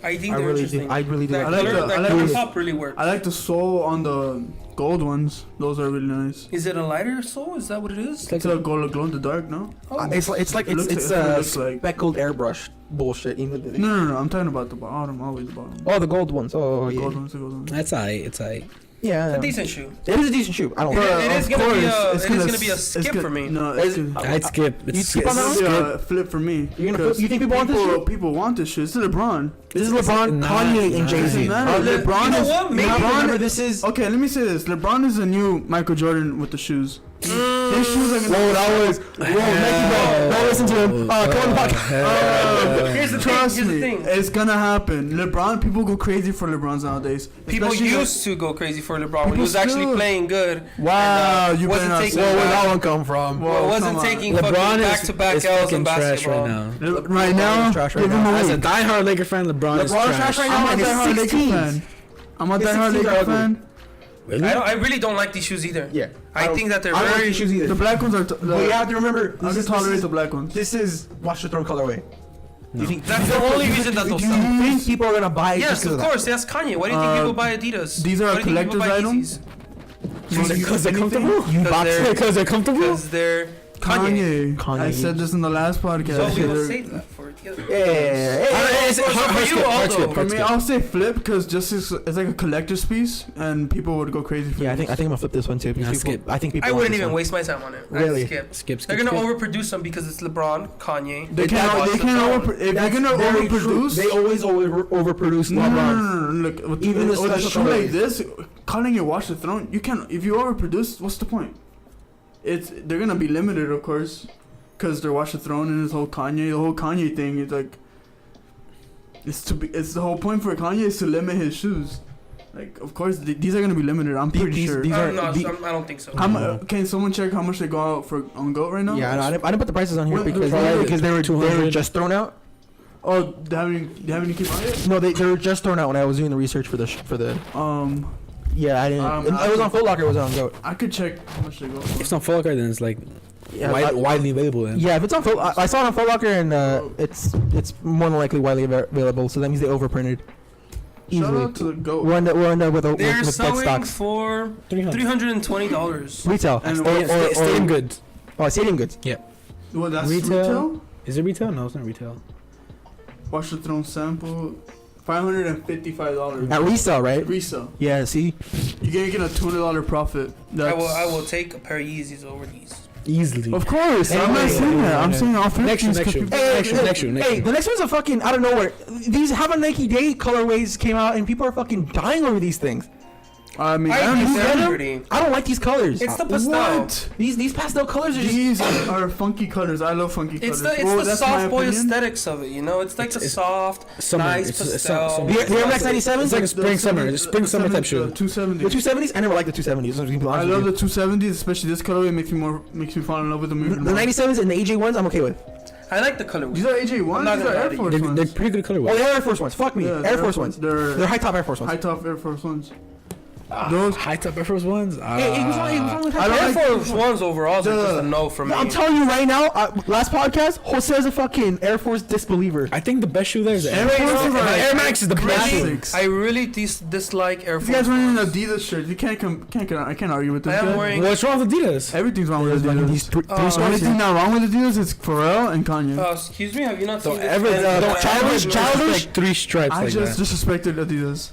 I think I they're really interesting. do. I really do. That I like color, the- that I like color the- top really works. I like the sole on the gold ones. Those are really nice. Is it a lighter sole? Is that what it is? It's a glow in the dark, no? Oh. It's like It looks- it's it looks like- speckled airbrush bullshit. Even No. I'm talking about the bottom, always the bottom. Oh, the gold ones. Oh, The yeah. gold ones, the gold ones. That's aight. It's aight. Yeah, It's a decent shoe. it is a decent shoe. I don't. It is Of gonna be course, gonna be a it's skip gonna- for me. No, Is- it's gonna, I'd skip. You It's skip on that it's one? gonna be a flip for me. You're gonna because you think people want this shoe? People want this shoe. It's LeBron. This is LeBron, Nah, Kanye, and nah. Jay Z. Doesn't matter. LeBron you know is what? Maybe Remember, this is. okay. Let me say this: LeBron is the new Michael Jordan with the shoes. His shoes are gonna. Whoa, that was. Whoa, Nike, bro. Don't listen to him. Come on the podcast. Here's the Trust thing. me, Here's the thing. it's gonna happen. LeBron, people go crazy for LeBrons nowadays. People Especially used to go crazy for LeBron when People he was actually still- playing good. Wow, and, you better wasn't not taking say Where did that back, one come from? Whoa, wasn't come on. taking LeBron fucking is back-to-back is L's fucking in trash basketball. right now. Right now, is trash right give him now. a As a week. diehard Laker fan, LeBron is LeBron is trash. trash right I'm now, a and diehard it's Laker 16. fan. I'm a His diehard 16s are Laker ugly. fan. Really? I really don't like these shoes either. Yeah. I think that they're I don't like very. these shoes either. The black ones are. But you have to remember, I can tolerate the black ones. This is Watch the Throne colorway. Do you think That's the only reason that they'll Do you sell. think people are gonna buy it Yes, just of because course. That's Kanye. Why do you think people buy Adidas? these are Why do you think people collector's buy items? Yeezys? Because they're comfortable. You box they're- it. Because they're comfortable. Because they're Kanye. Kanye. I said this in the last podcast. So we will They're- save that for the other. Yeah. For you, Aldo. For me, I'll say flip because just it's like a collector's piece, and people would go crazy for Yeah, I this. think I'm gonna flip this one too. Because Nah, people, skip. I think people. I want wouldn't this even one. waste my time on it. Really? Skip. Skip. They're gonna overproduce them because it's LeBron, Kanye. They can't. Watch They the can't Throne. over. If they're That's gonna very true. overproduce, They always overproduce no, LeBron. Look, with, Even with the a special shoe like colorways. this, calling it Watch the Throne, you can't. If you overproduce, what's the point? They're gonna be limited, of course, because they're Watch the Throne and this whole Kanye. The whole Kanye thing is like. It's the whole point for Kanye is to limit his shoes. Like, of course, these are gonna be limited. I'm pretty sure. these I'm are not, the- I don't think so. Can someone check how much they go out for on GOAT right now? Yeah, I didn't put the prices on here What- because probably they were 200. just thrown out. Oh, they haven't keep on it. No, they were just thrown out when I was doing the research for the. Yeah, I didn't. It was on Foot Locker. It was on GOAT. I could check how much they go. If it's not Full Locker, then it's like Yeah, widely available. Then. Yeah, if it's on Foot, I saw it on Foot Locker, and it's more than likely widely available. So that means they overprinted. Shout Easily. out to the GOAT. We'll end up with They're dead selling stocks. for $300. $320. Retail. And Stadium goods. Oh, stadium goods. What, that's Retail? retail? Is it retail? No, it's not retail. Watch the Throne sample. $555. At resale, right? Resale. Yeah, see? You're gonna get a $200 profit. I will take a pair of Yeezys over these. Easily. Of course. I'm not Anyway, saying that. I'm yeah. saying off Next shoe, next shoe. Next shoe. Hey, the next one's a fucking out of nowhere. These Have a Nike Day colorways came out, and people are fucking dying over these things. I mean, I I don't think know. they're them? pretty. I don't like these colors. It's the pastel. What? These pastel colors are just. These are funky colors. I love funky It's colors. the Well, that's my soft boy opinion. aesthetics of it, you know. It's like the soft, summer. nice It's pastel. summer. The Air Max 97s? It's like a The spring summer. It's spring summer type shoe. The 270. The 270s? I never liked the 270s. I love the 270s, especially this colorway. Makes me fall in love with them even The more. 97s and the AJ ones, I'm okay with. I like the color. These are AJ ones. I'm not These gonna are lie Air to you. Force They're ones. pretty good Oh, colorway. they're Air Force ones. Fuck me. Yeah, Air Force ones. They're They're high top Air Force ones. high top Air Force ones. Those. High top Air Force ones. Hey, what's wrong with I don't Air like Force Ones overall are just a no for me. I'm telling you right now, last podcast, Jose is a fucking Air Force disbeliever. I think the best shoe there is the Air Forces are Air Max is the best shoe. classics. I really dislike Air If Force. you guys wearing an Ones. Adidas shirt, you I can't argue with this I am guy. wearing. What's wrong with Adidas? Everything's wrong with These Adidas. three Oh, The only thing not wrong with Adidas is Pharrell and Kanye. Excuse me, have you not Don't seen ever, this? childish, like 3 stripes I like just that. disrespected Adidas.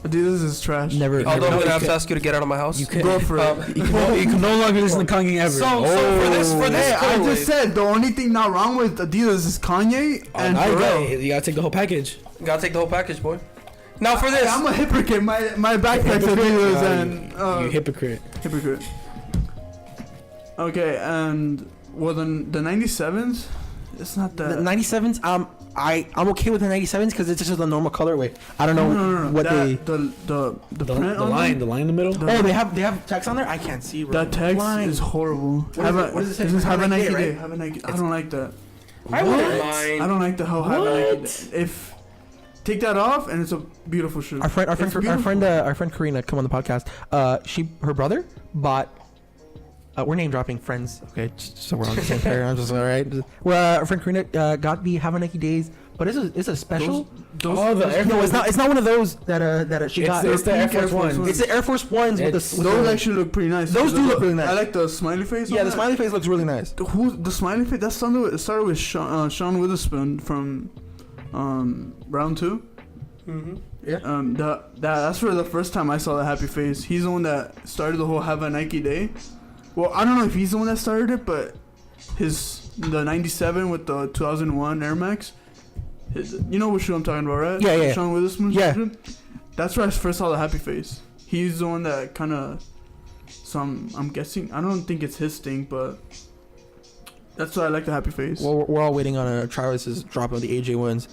Adidas is trash. Never. Although I'm never. gonna have to ask you to get out of my house. You can't. Go for it. You can no longer listen to Kanye ever. So for this Hey, I colorway- just said the only thing not wrong with Adidas is Kanye and now Pharrell. you gotta take the whole package. You gotta take the whole package, boy. Now for this, I'm a hypocrite. My backpack's Adidas and You hypocrite. hypocrite. Okay, and well the 97s, it's not The that. 97s, I'm okay with the 97s because it's just a normal colorway. I don't know No. what that, they. the The print on line them, in the middle. The- Oh, they have text on there. I can't see. Bro. that text Blind. is horrible. What is it? What does it say? This is have a Nike day. right? Have a Nike. I don't like that. I wouldn't What? mind. I don't like the whole have a Nike day. If take that off and it's a beautiful shoe. Our friend, It's beautiful. our friend Karina, come on the podcast. Her brother bought. We're name dropping friends, okay? Just so we're on the same pair. I'm just all right. Well, our friend Karina got the Have a Nike Days, but it's a special. Oh, the Air No, it's not. It's not one of those that she got. It's the Air pink Force One. It's the Air Force Ones with It's- the. Those actually look pretty nice. Those do look really nice. I like the smiley face. Yeah, on the that. smiley face looks really nice. The smiley face? That started with Sean Witherspoon from Round 2. Mm-hmm. That's for the first time I saw the happy face. He's the one that started the whole Have a Nike Day. Well, I don't know if he's the one that started it, but the 97 with the 2001 Air Max. You know what shoe I'm talking about, right? Yeah, yeah. Sean Witherspoon. Yeah. shoe? That's where I first saw the happy face. He's the one that kind of. I'm guessing. I don't think it's his thing, but that's why I like the happy face. Well, we're all waiting on Travis's drop of the AJ ones.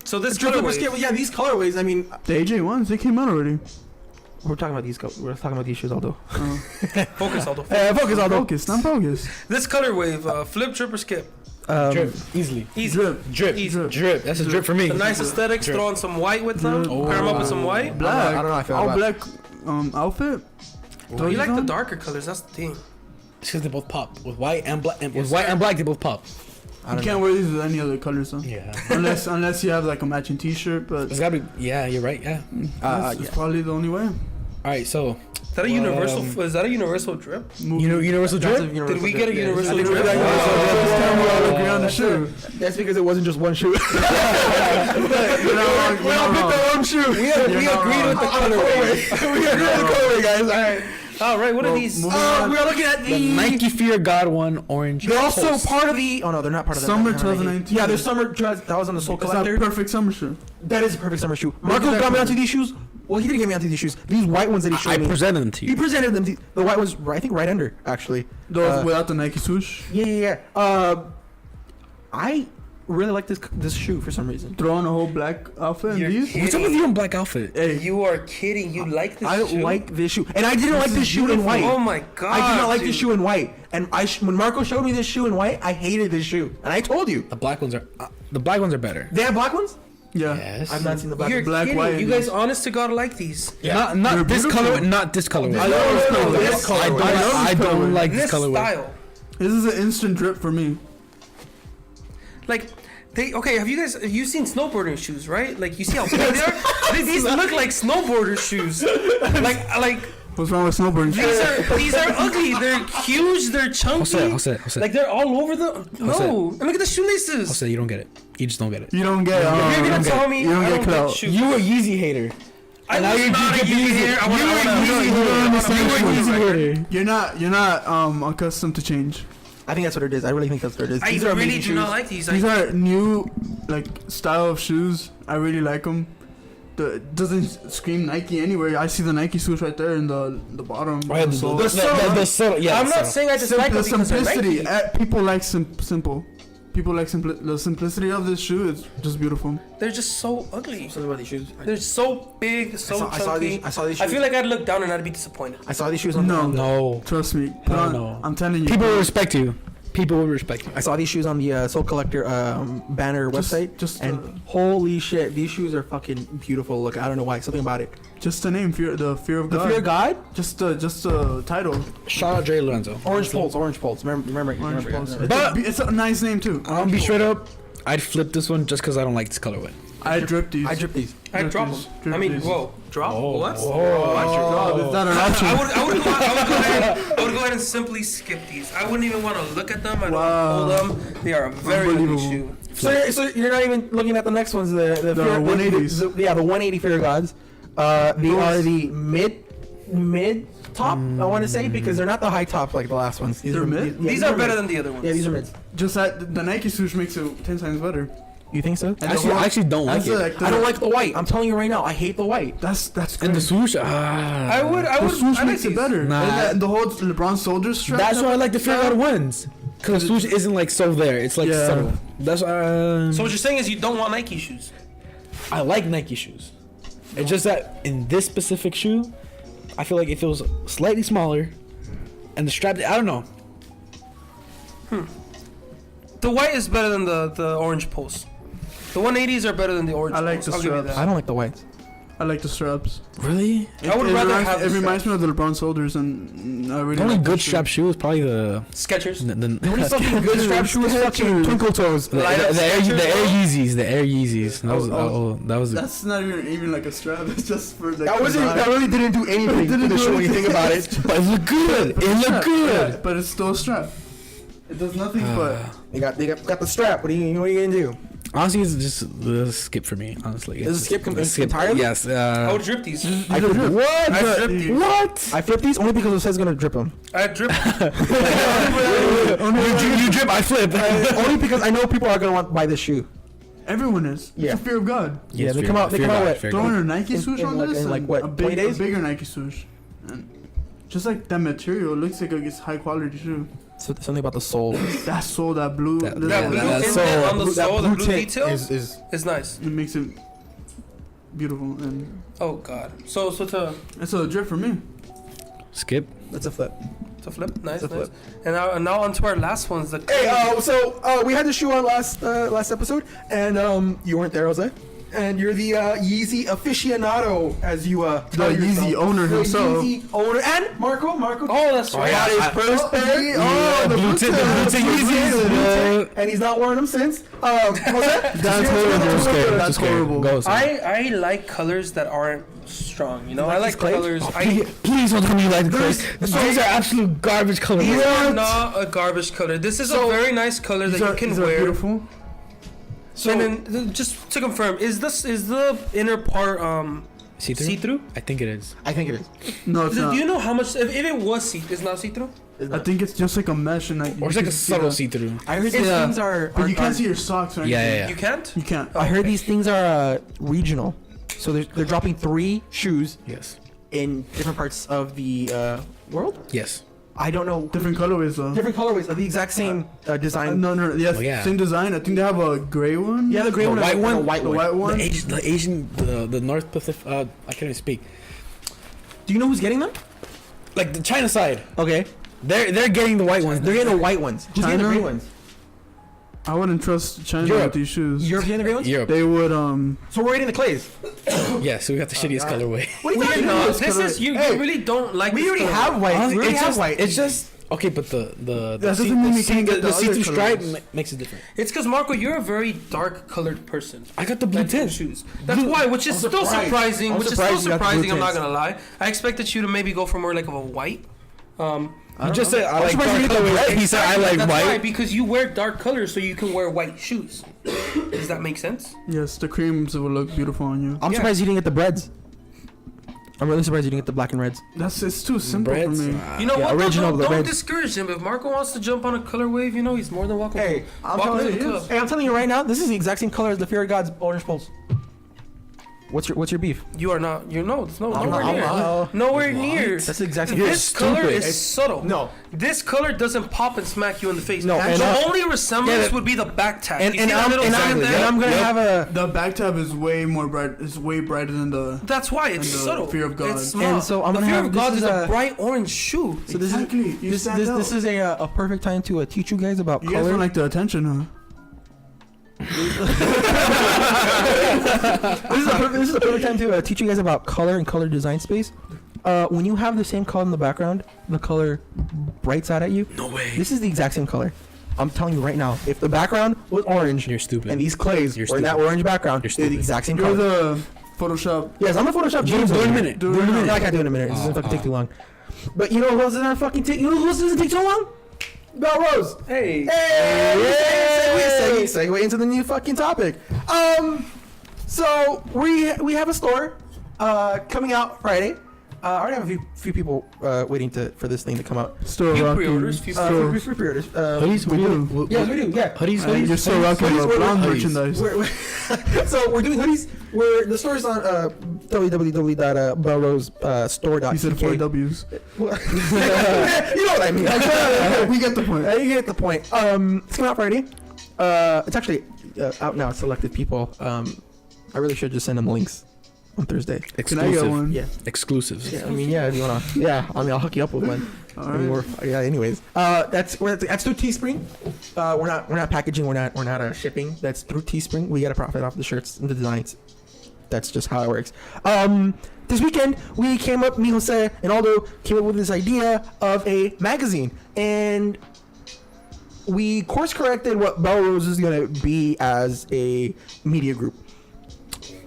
So this True, colorway, yeah, these colorways. I mean, The AJ ones, they came out already. we're talking about these. We're talking about these shoes, although. focus, Aldo. Focus, although. Focus, not focus. This colorway, flip, trip, or skip. Drip, easily. Easy. Drip, Easy. drip. That's a drip for me. The nice aesthetics. Drip. Throw on some white with them. Drip. Pair them up with some white. Black. I don't know how I feel all about black outfit. Oh, you like the on? darker colors. That's the thing. It's because they both pop. With white and black, with white and black, they both pop. You can't wear these with any other colors, though. Yeah. unless you have like a matching T-shirt, but It's gotta be. Yeah, you're right. Yeah. that's probably the only way. All right. So Is that a universal? Is that a universal drip? universal drip. Did we get a universal think we drip? got This time we all agree on the shoe. That's because it wasn't just one shoe. We all picked the wrong shoe. We agreed with the colorway. We agree on the colorway, guys. All right. All right. What are these? moving on. We are looking at The Nike Fear God One orange. They're also Pulse. part of the. Oh no, they're not part of the Summer that- 2019. Yeah, they're summer. That was on the Soul It's a Collector. perfect summer shoe. That is a perfect summer shoe. Marco got me onto these shoes. Well, he didn't get me onto these shoes. These white ones that he showed I me. presented them to He you. presented them. The white ones, I think, right under actually. Those without the Nike swoosh. Yeah. I really like this shoe for some reason. Throw on a whole black outfit and You're these. kidding. What's up with you in black outfit? Hey, You are kidding. You like this I shoe? like this shoe, and I didn't like this shoe in white. Oh my god. I did not like dude. this shoe in white, and when Marco showed me this shoe in white, I hated this shoe, and I told you. The black ones are better. They have black ones. yeah. Yes. I've not seen the black You're ones. Black, kidding. white, You and guys, honest to God, like these. Not They're this beautiful. color. Not this colorway. I love this colorway. This colorway. I don't like This this colorway. style. This is an instant drip for me. Like, have you seen snowboarding shoes, right? Like, you see how big they are? These look like snowboarder shoes. Like What's wrong with snowboarding shoes? these are ugly. They're huge. They're chunky. Jose. Like they're all over the. No, and look at the shoelaces. Jose, you don't get it. You just don't get it. You don't get. You're gonna tell me you don't I get don't clout. get shoes. You a Yeezy hater. I now was you're not a just Yeezy Yeezy. hater. I You wanna- were I wanna- Yeezy I hater. wanna- understand I wanna- what Yeezy I wanna- hater. You're not accustomed to change. I think that's what it is. I really think that's what it is. I These are really amazing do shoes. not like these. These are new like style of shoes. I really like them. doesn't scream Nike anywhere. I see the Nike swoosh right there in the bottom. Oh, yeah, the sole. the sole, yeah. I'm the not sole. saying I dislike The it because they're simplicity. Nike. People like simple. People like the simplicity of this shoe is just beautiful. They're just so ugly. Something about these shoes. They're so big, so I saw chunky. these shoes. I feel like I'd look down and I'd be disappointed. I saw these shoes on No. No. Trust me. No. I'm telling you. People will respect you. People will respect you. I saw these shoes on the Soul Collector banner website, Just holy shit, these shoes are fucking beautiful. Look, I don't know why, something about it. just the name, the fear of The God. Fear of God, Just the title. Shout out Dre Lorenzo. Orange Pulse. Remember, Orange Pulse. But- It's a nice name too. I'll be straight up. I'd flip this one just because I don't like this colorway. I drip these. I drip these. I'd Drip drop these. them. Drip I mean, these. whoa, drop? What? Oh, is that an option? I would go ahead and simply skip these. I wouldn't even want to look at them. I don't Wow. hold them. They are a very ugly Unbelievable. shoe. So you're not even looking at the next ones, the Fear- 180s. the 180 Fear of Gods. They are the mid top, I want to say, because they're not the high top like the last ones. These They're are mid? yeah, These are better than the other ones. Yeah, these are mids. Just that the Nike swoosh makes it 10 times better. You think so? And Actually, the whole- I actually don't like that's it. I don't like the white. I'm telling you right now, I hate the white. That's And the great. swoosh, I would. The swoosh I like makes it these. better. Nah. And the whole LeBron Soldiers strap. that's why I like the Fear God ones. Because the swoosh isn't like so there. It's like Yeah. subtle. That's why. So what you're saying is you don't want Nike shoes. I like Nike shoes. It's just that in this specific shoe, I feel like it feels slightly smaller, and the strap. I don't know. The white is better than the orange Pulse. The 180s are better than the orange. I like Pulse. the I'll give you straps. that. I don't like the whites. I like the straps. Really? I would rather have It the reminds me of the LeBron Soldiers, and I really The only like good that shoe. strap shoe is probably the Skechers. The only fucking good strap shoe is fucking Twinkle Toes. the Light up Air Skechers, Yeezys. The Air Yeezys. That was That's not even like a strap. It's just for the. That really didn't do anything to the shoe when you think about it. But it looked good. It looked good. Yeah, but it's still a strap. It does nothing but. They got the strap. What are you gonna do? Honestly, it's just a skip for me. Honestly, Is it skip It's entirely? Yes. I would drip these. I flip what? I flip these. What? I flip these only because it says gonna drip them. I drip. You drip, I flip. Only because I know people are gonna want to buy this shoe. Everyone is. Yeah. It's a fear of God. Yeah, they come out with Throwing a Nike swoosh in on like- this, in like and what, a 20 days? bigger Nike swoosh, and just like that material, it looks like it's high quality shoe. something about the sole. That sole, that blue, That That Yeah, blue that's indent so- on the sole, the blue tint detail is is nice. it makes it beautiful, and Oh god. So to it's a drip for me. Skip. that's a flip. flip, nice, It's a nice. And now on to our last ones. The Hey, we had the shoe on last episode, and you weren't there, Jose. And you're the Yeezy aficionado, as you The Yeezy owner The himself. Yeezy owner and Marco. Oh, that's right. got his first pair. the blue tint, the blue tint Yeezys. And he's not wearing them since. What's that? That's horrible. That's horrible. Go. I like colors that aren't strong. You know, I like clay? colors. Please don't tell me you like the colors. These are absolute garbage colors. These are not a garbage color. This is a very nice color that you can wear. Beautiful. So, and then just to confirm, is the inner part See-through? see-through? I think it is. I think it is. No, it's Do not. you know how much? If it was it's not see-through. I think it's just like a mesh, and like Or it's like a subtle see-through. I heard these things are. But you can't see your socks, right? Yeah. You can't. You can't. I heard these things are regional. So they're dropping 3 shoes Yes. in different parts of the world. Yes. I don't know. Different colorways though. Different colorways of the exact same design. No. Yes, Oh, yeah. same design. I think they have a gray one. Yeah, the gray The one. white and one? The white The one. white one. The North Pacific. I can't even speak. Do you know who's getting them? Like the China side. Okay. They're getting the white ones. They're getting the white ones. Who's getting the China? green ones? I wouldn't trust China Europe. with these shoes. Europe getting the green ones? Europe. They would So we're getting the clays. Yeah, so we got the shittiest colorway. What are you We talking know about? this is you. Hey, You really don't like. We this already color. have white. Honestly, We already it's have just, white. It's just okay, but the That doesn't mean we can't get the other see-through stripe colors. makes it different. It's because Marco, you're a very dark colored person. I got the blue Like your tint. shoes. That's why, which is I'm still surprised. surprising. I'm Which is surprised still you got the blue surprising. I'm not tints. gonna lie. I expected you to maybe go for more like of a white. You just said I like surprised you dark didn't get colorways. red. He said I like That's why, white. because you wear dark colors, so you can wear white shoes. Does that make sense? Yes, the creams will look beautiful on you. I'm Yeah. surprised you didn't get the breads. I'm really surprised you didn't get the black and reds. It's too simple Breads? for me. You know Yeah, what? original, Don't, the don't reds. discourage him. If Marco wants to jump on a color wave, you know he's more than welcome. Hey, I'm Welcome telling to the you. club. Hey, I'm telling you right now, this is the exact same color as the Fear of God's orange pulse. What's your beef? You are not. You're no. It's I'm nowhere not- near. I'm Nowhere near. That's exactly. This color stupid. is subtle. No. This color doesn't pop and smack you in the face. No, and the I- only resemblance Yeah, would be the back tag. And You see that I'm little and zag I'm, there? and I'm gonna have a. The back tab is way more bright. It's way brighter than the. That's why it's And the subtle. fear of God. It's And small. so I'm the gonna fear have- of this God is is a a- bright orange shoe. So this Exactly. is You this stand this, out. this is a perfect time to teach you guys about You guys color. don't like the attention, huh? This is a perfect time to teach you guys about color and color design space. When you have the same color in the background, the color brights out at you. No way. This is the exact same color. I'm telling you right now. If the background was orange You're stupid. and these clays You're were in that stupid. orange background, You're they're the stupid. exact same You're color. the Photoshop. Yes, I'm a Photoshop James. Do it in a over here. minute. Do it in a minute. No, I can't do it in a minute. This doesn't fucking take too long. But you know who else doesn't fucking take? You know who else doesn't take so long? Bell Rose. Hey. Hey! Segue into the new fucking topic. So we have a store coming out Friday. I already have a few people waiting for this thing to come out. Still Few rocking. pre-orders, few Free pre-orders. Hoodies? we do. Yes, we do. Yeah. Hoodies? You're still rocking hoodies, the blonde hoodies. merchandise. So we're doing hoodies. The store is on www.bellrosestore.ck. You said 4 W's. You know what I mean. We get the point. You get the point. It's coming out Friday. It's actually out now. It's selected people. I really should just send them links on Thursday. Can I get Exclusive. one? Yeah. Exclusives. Yeah. I mean, yeah. If you wanna. Yeah. I mean, I'll hook you up with one. All I mean, right. yeah. Anyways, that's through Teespring. We're not packaging. We're not shipping. That's through Teespring. We get a profit off the shirts and the designs. That's just how it works. This weekend we came up. Me, Jose, and Aldo came up with this idea of a magazine, and we course corrected what Bell Rose is gonna be as a media group.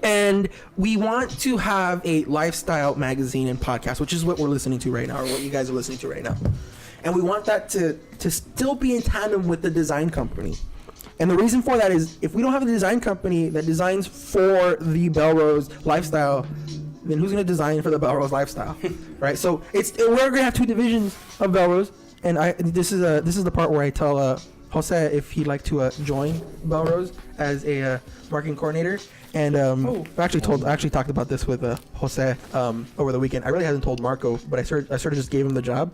And we want to have a lifestyle magazine and podcast, which is what we're listening to right now, or what you guys are listening to right now. And we want that to still be in tandem with the design company. And the reason for that is if we don't have a design company that designs for the Bell Rose lifestyle, then who's going to design for the Bell Rose lifestyle, right? So we're going to have two divisions of Bell Rose, and this is the part where I tell Jose if he'd like to join Bell Rose as a marketing coordinator. And I actually talked about this with Jose over the weekend. I really hasn't told Marco, but I sort of just gave him the job,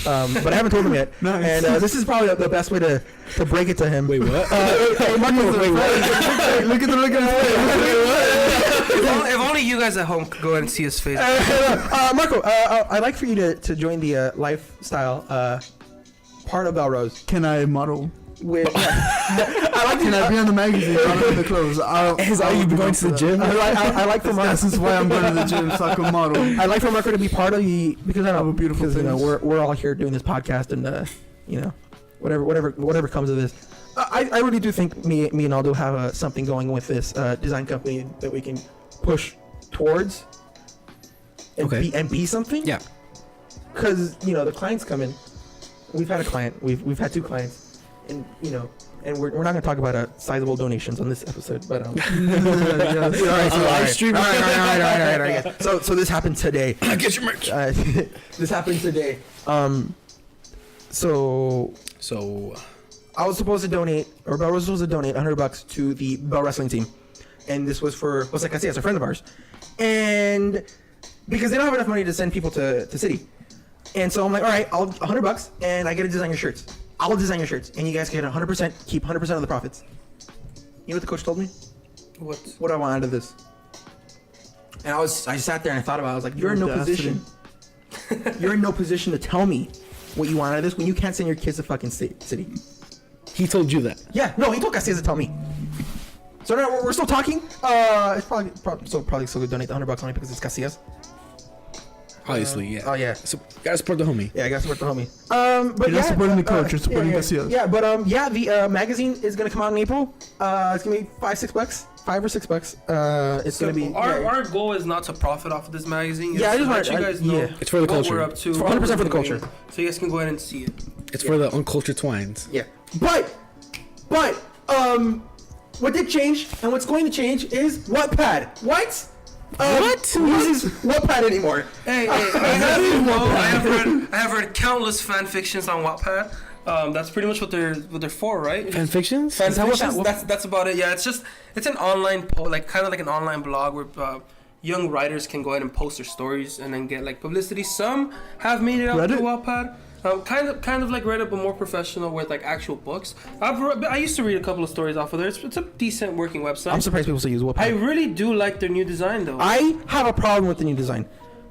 but I haven't told him yet. Nice. And this is probably the best way to break it to him. Wait, what? Hey, Marco, wait, what? Look at the look at If only you guys at home could go ahead and see his face. Marco, I'd like for you to join the lifestyle part of Bell Rose. Can I model? With Can I be on the magazine? I'll wear the clothes. You've been going to the gym? I like for Marco. This is why I'm going to the gym, so I can model. I like for Marco to be part of the because I know Have a beautiful because, you know, face. we're all here doing this podcast and you know whatever comes of this. I really do think me and Aldo have something going with this design company that we can push towards and be something. Yeah. Because you know the clients come in. We've had a client. We've had 2 clients, and you know. And we're not going to talk about sizable donations on this episode, but live stream. All right. So this happened today. Get your merch. This happened today. So I was supposed to donate, or Bell was supposed to donate $100 to the Bell Wrestling team, and this was for Jose Casillas, a friend of ours, and because they don't have enough money to send people to city, and so I'm like, all right, I'll $100, and I get to design your shirts. I'll design your shirts, and you guys get 100%, keep 100% of the profits. You know what the coach told me? What do I want out of this? And I sat there and I thought about it. I was like, you're in no Audacity. position. You're in no position to tell me what you want out of this when you can't send your kids to fucking city. He told you that. Yeah, no, he told Casillas to tell me. So now we're still talking. It's probably still good to donate the $100 only because it's Casillas. Obviously, yeah. Oh yeah. So gotta support the homie. Yeah, I gotta support the homie. But You're not supporting the coach, you're supporting yeah, Casillas. Yeah, but the magazine is gonna come out in April. It's gonna be $5 or $6. It's gonna be. Our goal is not to profit off of this magazine. Yeah, I just want want you guys know. yeah. It's for the what culture. we're up to. It's for what 100% we're for the doing, culture. So you guys can go ahead and see it. It's for the uncultured twines. Yeah, but what did change and what's going to change is Wattpad. What? Who uses Wattpad anymore? Hey, I have read countless fan fictions on Wattpad. That's pretty much what they're for, right? Fan fictions? Fan Is that what fictions. that- That's about it. Yeah, it's an online like kind of like an online blog where young writers can go ahead and post their stories and then get like publicity. Some have made it out to Reddit? Wattpad. Kind of like Reddit, but more professional with like actual books. I used to read a couple of stories off of there. It's a decent working website. I'm surprised people still use Wattpad. I really do like their new design though. I have a problem with the new design.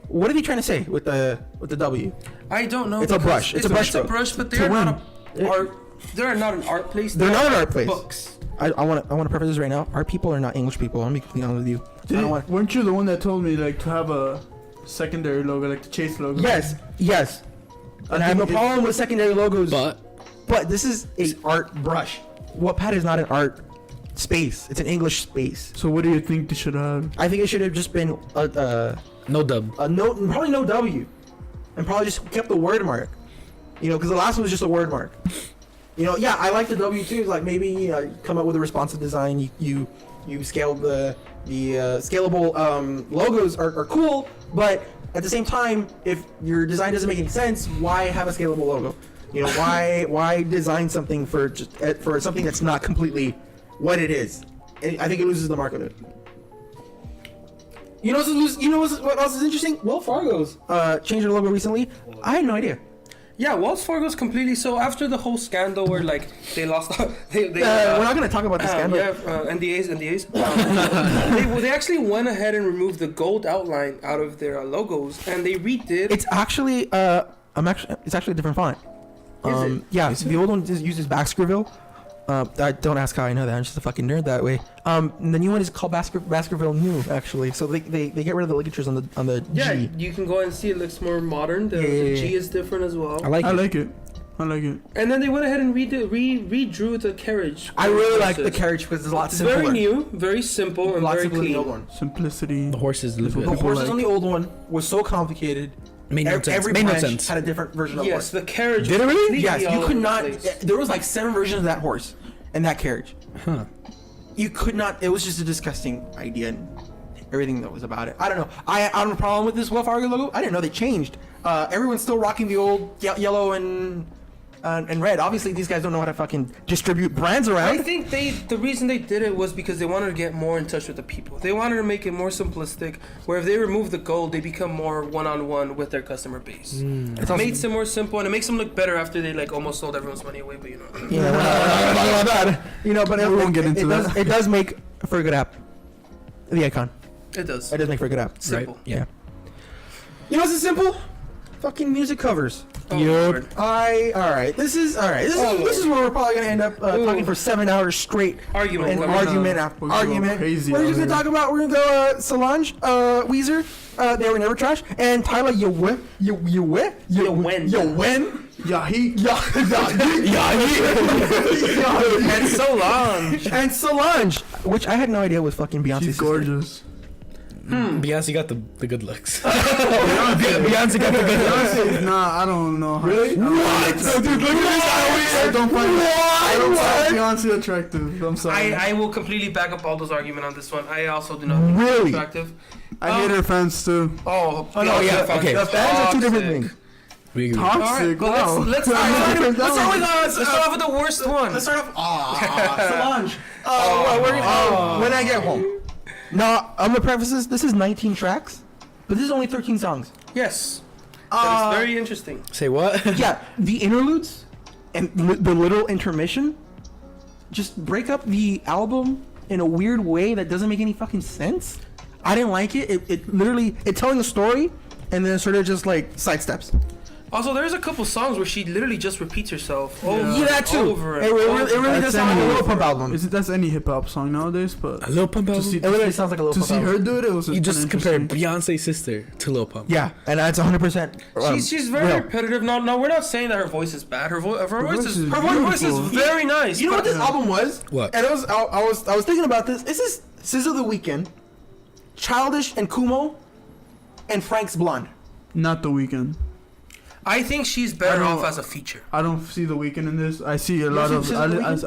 What are they trying to say with the W? I don't know. It's a because brush. It's a brush It's a stroke. brush, but To they're win. not a art. They're not an art place. They're not an art place. Books. I want to preface this right now. Our people are not English people. I'm gonna be completely honest with you. I don't want. Weren't you the one that told me like to have a secondary logo, like the Chase logo? Yes, yes. And I have no problem with secondary logos. But this is a art brush. Wattpad is not an art space. It's an English space. So what do you think they should have? I think it should have just been No dub. probably no W, and probably just kept the word mark. You know, because the last one was just a word mark. You know, yeah, I like the W too. Like maybe come up with a responsive design. You scale the scalable logos are cool, but at the same time, if your design doesn't make any sense, why have a scalable logo? You know, why design something for something that's not completely what it is? And I think it loses the mark of it. You know what else is interesting? Wells Fargo's changed their logo recently. I had no idea. Yeah, Wells Fargo's completely. So after the whole scandal where like they lost, We're not gonna talk about the scandal. NDAs. They actually went ahead and removed the gold outline out of their logos, and they redid. It's actually it's actually a different font. Is it? Yeah, the old one just uses Baskerville. Don't ask how I know that. I'm just a fucking nerd that way. The new one is called Baskerville New, actually. So they get rid of the ligatures on the Yeah, G. you can go and see it looks more modern. The Yeah. G is different as well. I like it. I like it. And then they went ahead and redrew the carriage. I really like the Horses. carriage because it's a lot It's simpler. very new, very simple, and A lot very simpler than the old clean. one. Simplicity. The horses look The good. horses on the old one was so complicated. Made no sense. Every Made no branch sense. had a different version of Yes, horse. the carriage. Did it was really? completely Yes, all you could over the not. place. There was like 7 versions of that horse and that carriage. Huh. You could not. It was just a disgusting idea. And everything that was about it. I don't know. I have a problem with this Wells Fargo logo. I didn't know they changed. Everyone's still rocking the old yellow and red. Obviously, these guys don't know how to fucking distribute brands I around. think the reason they did it was because they wanted to get more in touch with the people. They wanted to make it more simplistic, where if they remove the gold, they become more one-on-one with their customer base. It's It also- makes them more simple, and it makes them look better after they like almost sold everyone's money away. But you know, Yeah, we're not talking about that. You know, but We won't get into that. It does make for a good app. The icon. it does. It does make for a good app. Simple. Right? Yeah. You know what's simple? Fucking music covers. Oh, Yup. Lord. Alright. This is this is where we're probably gonna end up talking for 7 hours straight. Argument. And We're argument gonna- after we're gonna go argument. crazy We're just over gonna talk about. We're gonna go Solange, Weezer. They were never trash. And Tyler, you win. Yeah, he. And Solange. And Solange, which I had no idea was fucking Beyonce's She's sister. gorgeous. Beyonce got the good looks. Beyonce got the good Beyonce, nah, I don't know. Really? What? So, dude, look at this. I don't find Beyonce attractive. I'm sorry. I will completely back up all those arguments on this one. I also do not think she's Really? attractive. I hate her fans too. Oh no, Beyonce yeah, fans okay. are The fans are two different toxic. things. We agree. All right, Toxic. but Wow. let's start with the worst one. Let's start off. Solange. When I get home. Now, I'm gonna preface this. This is 19 tracks, but this is only 13 songs. Yes, that is very interesting. Say what? Yeah, the interludes and the little intermission just break up the album in a weird way that doesn't make any fucking sense. I didn't like it. It literally telling a story and then sort of just like sidesteps. Also, there's a couple songs where she literally just repeats herself over Yeah, that too. over It really does sound like a Lil Pump album. That's any hip hop song nowadays, but A Lil Pump album? see- It literally sounds like a Lil to Pump see album. her do it, it was. You just kinda compared interesting. Beyonce's sister to Lil Pump. Yeah, and that's 100%. She's very real. repetitive. No, we're not saying that her voice is bad. Her voice voice is is her voice is beautiful. very nice. You know what but- this album was? What? And it was I was thinking about this. This is SZA the Weeknd, Childish and Kumo, and Frank's Blonde. Not the Weeknd. I think she's I better don't- off as a feature. I don't see the Weeknd in this. I see a lot see of. SZA the Weeknd?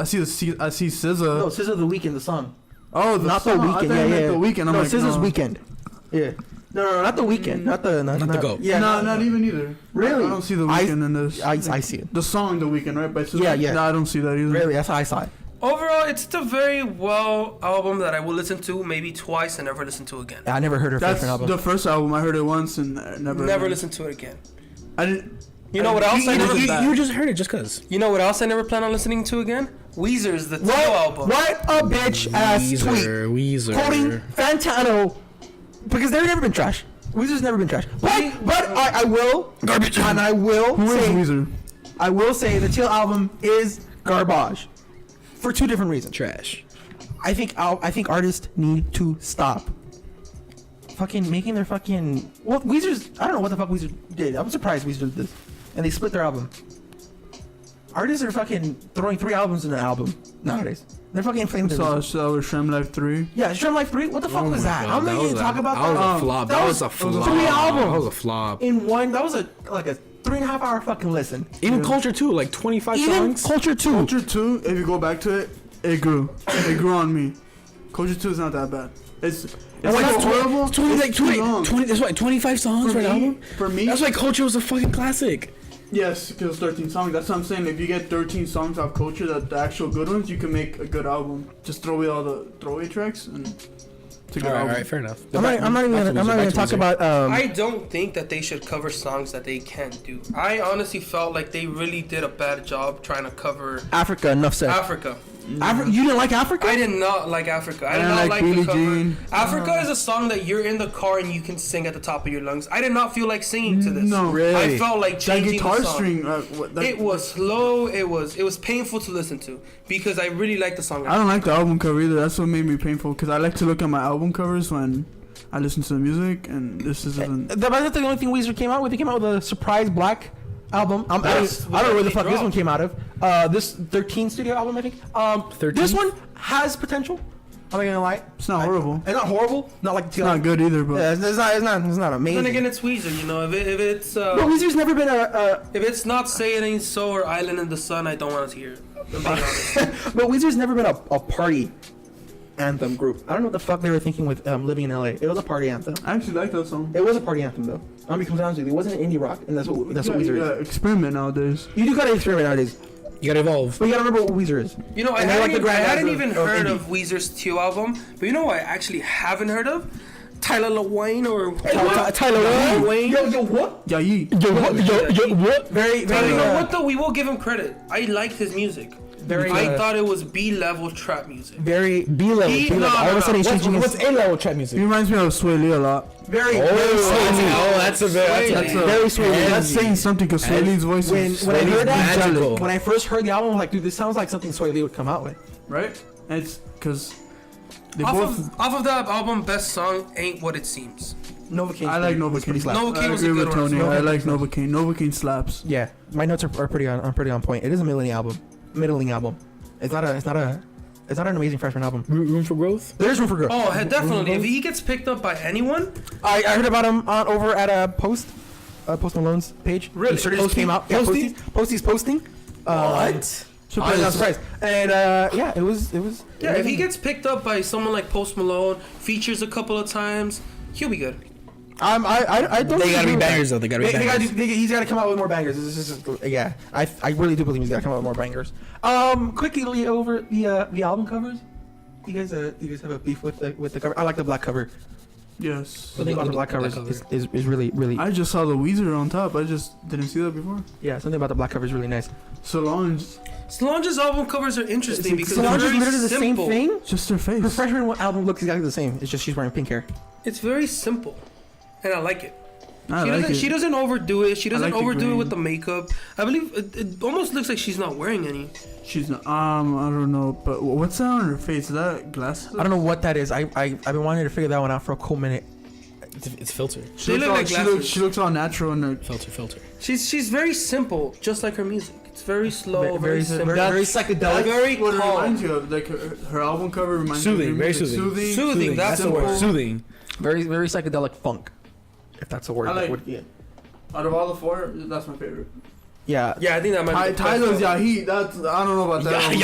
I see SZA. No, SZA the Weeknd, the song. Oh, Not the song. I Weeknd. thought Yeah, you meant yeah. The Weeknd. I'm no, like, SZA's no. Weekend. Yeah. No, not the weekend. Not the GOAT. Yeah, not even either. Really? I don't see the weekend in this. I see it. The song "The Weeknd," right? By Yeah. No, I don't see that either. Really, that's how I saw it. Overall, it's a very well album that I will listen to maybe twice and never listen to again. I never heard her That's favorite album. the first album. I heard it once and Never listen to it again. I didn't. You know what else I never? You just heard it just cause. You know what else I never plan on listening to again? Weezer's the Todo album. What a bitch ass tweet. Weezer. Quoting Fantano, because they've never been trash. Weezer's never been trash. But I will garbage, and I will Who is say Weezer? I will say the Teal album is garbage for two different reasons. Trash. I think artists need to stop fucking making their fucking. Well, Weezer's. I don't know what the fuck Weezer did. I'm surprised Weezer did this, and they split their album. Artists are fucking throwing 3 albums in an album nowadays. They're fucking inflamed. So was Shrem Life 3. Yeah, Stream Life 3. What the fuck was that? I'm not That even was talk about that. that. Was a flop. That was a flop. 3 albums. That was a flop. In one. That was like a 3.5 hour fucking listen. Even Culture 2, like 25 Even songs. Culture 2. Culture 2, if you go back to it, it grew. It grew on me. Culture 2 is not that bad. It's like not horrible. 20, like It's too long. 20, that's what, 25 songs for an album? For me, That's why Culture was a fucking classic. yes, because it's 13 songs. That's what I'm saying. If you get 13 songs off Culture, the actual good ones, you can make a good album. Just throw away all the throwaway tracks and it's a good album. Alright, fair enough. I'm not even gonna talk about. I don't think that they should cover songs that they can't do. I honestly felt like they really did a bad job trying to cover Africa. Enough said. Africa. You didn't like Africa? I did not like Africa. I did I not like like the Billie cover. Jean. Africa is a song that you're in the car and you can sing at the top of your lungs. I did not feel like singing to this. No, really. I felt like That changing guitar the song. string. It was slow. It was painful to listen to because I really liked the song. I don't like the album cover either. That's what made me painful. Because I like to look at my album covers when I listen to the music, and this isn't. That's the only thing Weezer came out with. They came out with a surprise black album. I don't That's know where the fuck this dropped. one came out of. This 13 studio album, I think. 13? This one has potential. I'm not gonna lie. It's not horrible. It's not horrible. Not like the It's not good either, but Yeah, it's not amazing. Then again, it's Weezer. You know, if it's but Weezer's never been if it's not Say It Ain't So or Island in the Sun, I don't want to hear it. I'm being honest. but Weezer's never been a party anthem group. I don't know what the fuck they were thinking with Living in LA. It was a party anthem. I actually like that song. It was a party anthem though. I'm gonna be completely honest with you. It wasn't an indie rock, and that's what Weezer is. Experiment nowadays. You do gotta experiment nowadays, You gotta evolve. but you gotta remember what Weezer is. You know, I And they're like hadn't, the I hadn't granddads even of heard indie. of Weezer's Teal album, but you know what I actually haven't heard of? Tyler Wayne or Tyler Wayne. Yo, what? Yeah, ye. What? Very, You very. know what though? We will give him credit. I liked his music. Very, I thought it was B-level trap music. very B-level. B- B-level. no, All of a sudden, he's What's, changing what's his A-level trap music? He reminds me of Sway Lee a lot. very, that's a very... very sweet. That's saying something because Sway Lee's voice When is I heard that, magical. when I first heard the album, I'm like, dude, this sounds like something Sway Lee would come out with. right. And it's because they Off both. of that album, best song ain't What It Seems. Novocaine. I like was pretty Novocaine. slap. Novocaine I was a agree good with one as Tony. well. I like Novocaine. Novocaine slaps. Yeah, my notes are pretty on point. It is a middling album. It's not an amazing freshman album. Room for growth? There's room for growth. Oh, definitely. If he gets picked up by anyone, I heard about him over at Post Malone's page. Really? He sort of just came out. Yeah, Posty's posting. What? I was surprised. And yeah, it was. yeah, if he gets picked up by someone like Post Malone, features a couple of times, he'll be good. I don't. They gotta agree be with bangers, that. though. They gotta be bangers. He's gotta come out with more bangers. This is just, yeah. I really do believe he's gotta come out with more bangers. Quickly over the album covers. You guys have a beef with the cover? I like the black cover. Yes. The thing about the black cover is really I just saw the Weezer on top. I just didn't see that before. yeah. Something about the black cover is really nice. Solange, Solange's album covers are interesting because Solange they're is very literally the same simple. thing. just her face. Her freshman album looks exactly the same. It's just she's wearing pink hair. It's very simple, and I like it. She She doesn't overdo it. She doesn't like the overdo it green. with the makeup. I believe it almost looks like she's not wearing any. She's not. I don't know. But what's that on her face? Is that glasses? I don't know what that is. I've been wanting to figure that one out for a cool minute. It's filter. They look like glasses. She looks all natural in her. Filter. She's very simple, just like her music. It's very slow, very simple. very psychedelic. Very What it calm. reminds you of, like her album cover reminds Soothing, you of her very music. soothing. Soothing, that's the word. Soothing. Very psychedelic funk, if that's a word. I like- that would, yeah. Out of all the four, that's my favorite. Yeah. Yeah, I think that might be the best Tyler's one. Yahi. That's I don't know about that. one.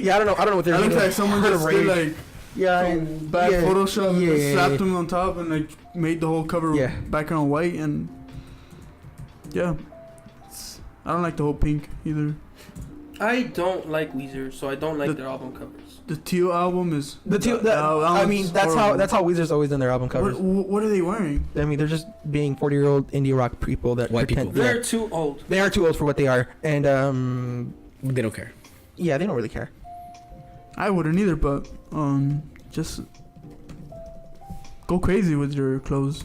Yeah, I don't know what they're That looks doing. like someone Heard just of did rave. bad Photoshop. And just slapped them on top and like made the whole cover background white and I don't like the whole pink either. I don't like Weezer, so I don't like their album covers. The teal album is I mean, that's how Weezer's always done their album covers. What are they wearing? I mean, they're just being 40-year-old indie rock people that White pretend. people. They're too old. They are too old for what they are, and They don't care. yeah, they don't really care. I wouldn't either, but just go crazy with your clothes.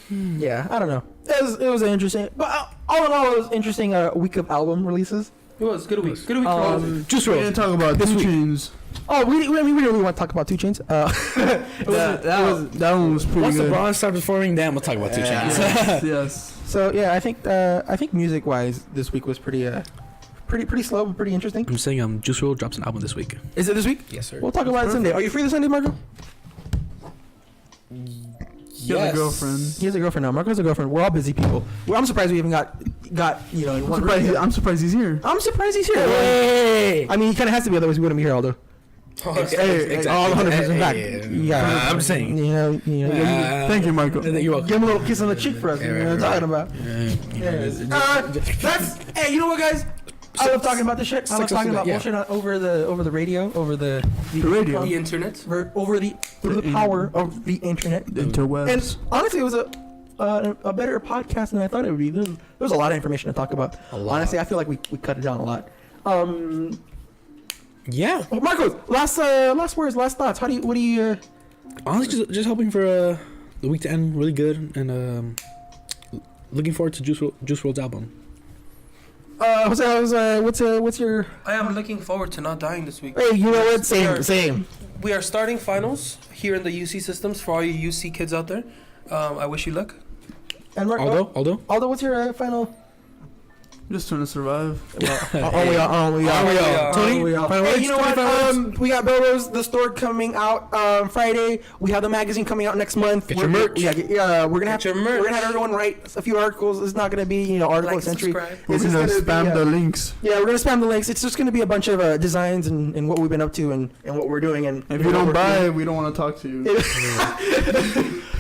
Yeah, I don't know. It was interesting, but all in all, it was interesting. Week of album releases. It was good week. Good week for all of it. Juice We WRLD. didn't talk about This 2 week. Chainz. Oh, we didn't really want to talk about 2 Chainz. That one was pretty Once good. LeBron starts performing, then we'll talk about 2 Chainz. Yes. So yeah, I think music wise, this week was pretty slow, but pretty interesting. I'm saying Juice WRLD drops an album this week. Is it this week? Yes, sir. We'll talk about it Sunday. Are you free this Sunday, Marco? He has a girlfriend. He has a girlfriend now. Marco has a girlfriend. We're all busy people. Well, I'm surprised we even got in one room. I'm surprised he's here. I'm surprised he's here. Hey! I mean, he kind of has to be, otherwise we wouldn't be here, Aldo. All 100% back. Yeah, I'm saying. You know. Thank you, Michael. You're welcome. Give him a little kiss on the cheek for us. You know what I'm talking about. Hey, you know what, guys? I love talking about this shit. I love talking about bullshit over the radio, over the radio. The internet. through the power of the internet. The interwebs. And honestly, it was a better podcast than I thought it would be. There's a lot of information to talk about. Honestly, I feel like we cut it down a lot. Yeah. Oh, Marco, last words, last thoughts. What do you? Honestly, just hoping for the week to end really good and looking forward to Juice WRLD's album. Jose, what's your? I am looking forward to not dying this week. Hey, you know what? Same. We are starting finals here in the UC systems for all you UC kids out there. I wish you luck. And Marco, Aldo? what's your final? Just trying to survive. Tony, Final hey, words? you know what? We got Belrose, the store coming out Friday. We have the magazine coming out next month. Get your merch. Yeah, we're gonna have your merch. We're gonna have everyone write a few articles. It's not gonna be article Like, century. subscribe. We're It's just gonna be, spam the links. Yeah, we're gonna spam the links. It's just gonna be a bunch of designs and what we've been up to and what we're doing. And If you don't buy it, we don't want to talk to you.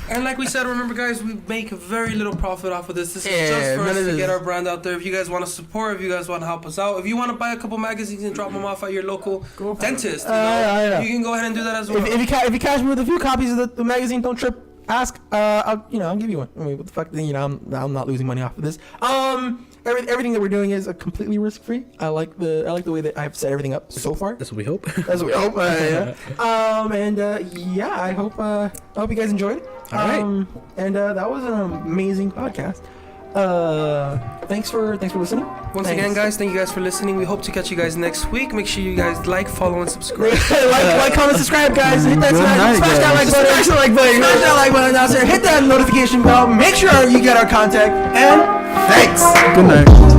And like we said, remember guys, we make very little profit off of this. This is Yeah, just for none us of to this. get our brand out there. If you guys want to support, if you guys want to help us out, if you want to buy a couple magazines and drop them off at your local dentist, I know. you can go ahead and do that as well. If you cash me with a few copies of the magazine, don't trip. Ask. I'll give you one. I mean, what the fuck? I'm not losing money off of this. Everything that we're doing is completely risk free. I like the way that I've set everything up so far. That's what we hope. That's what we hope. Yeah. I hope you guys enjoyed it. All right. And that was an amazing podcast. Thanks for listening. Once again, guys, thank you guys for listening. We hope to catch you guys next week. Make sure you guys like, follow, and subscribe. like, comment, subscribe, guys. Hit that Good night, smash that guys. like button. Smash that like button out there. Hit that notification bell. Make sure you get our contact. And thanks. Good night.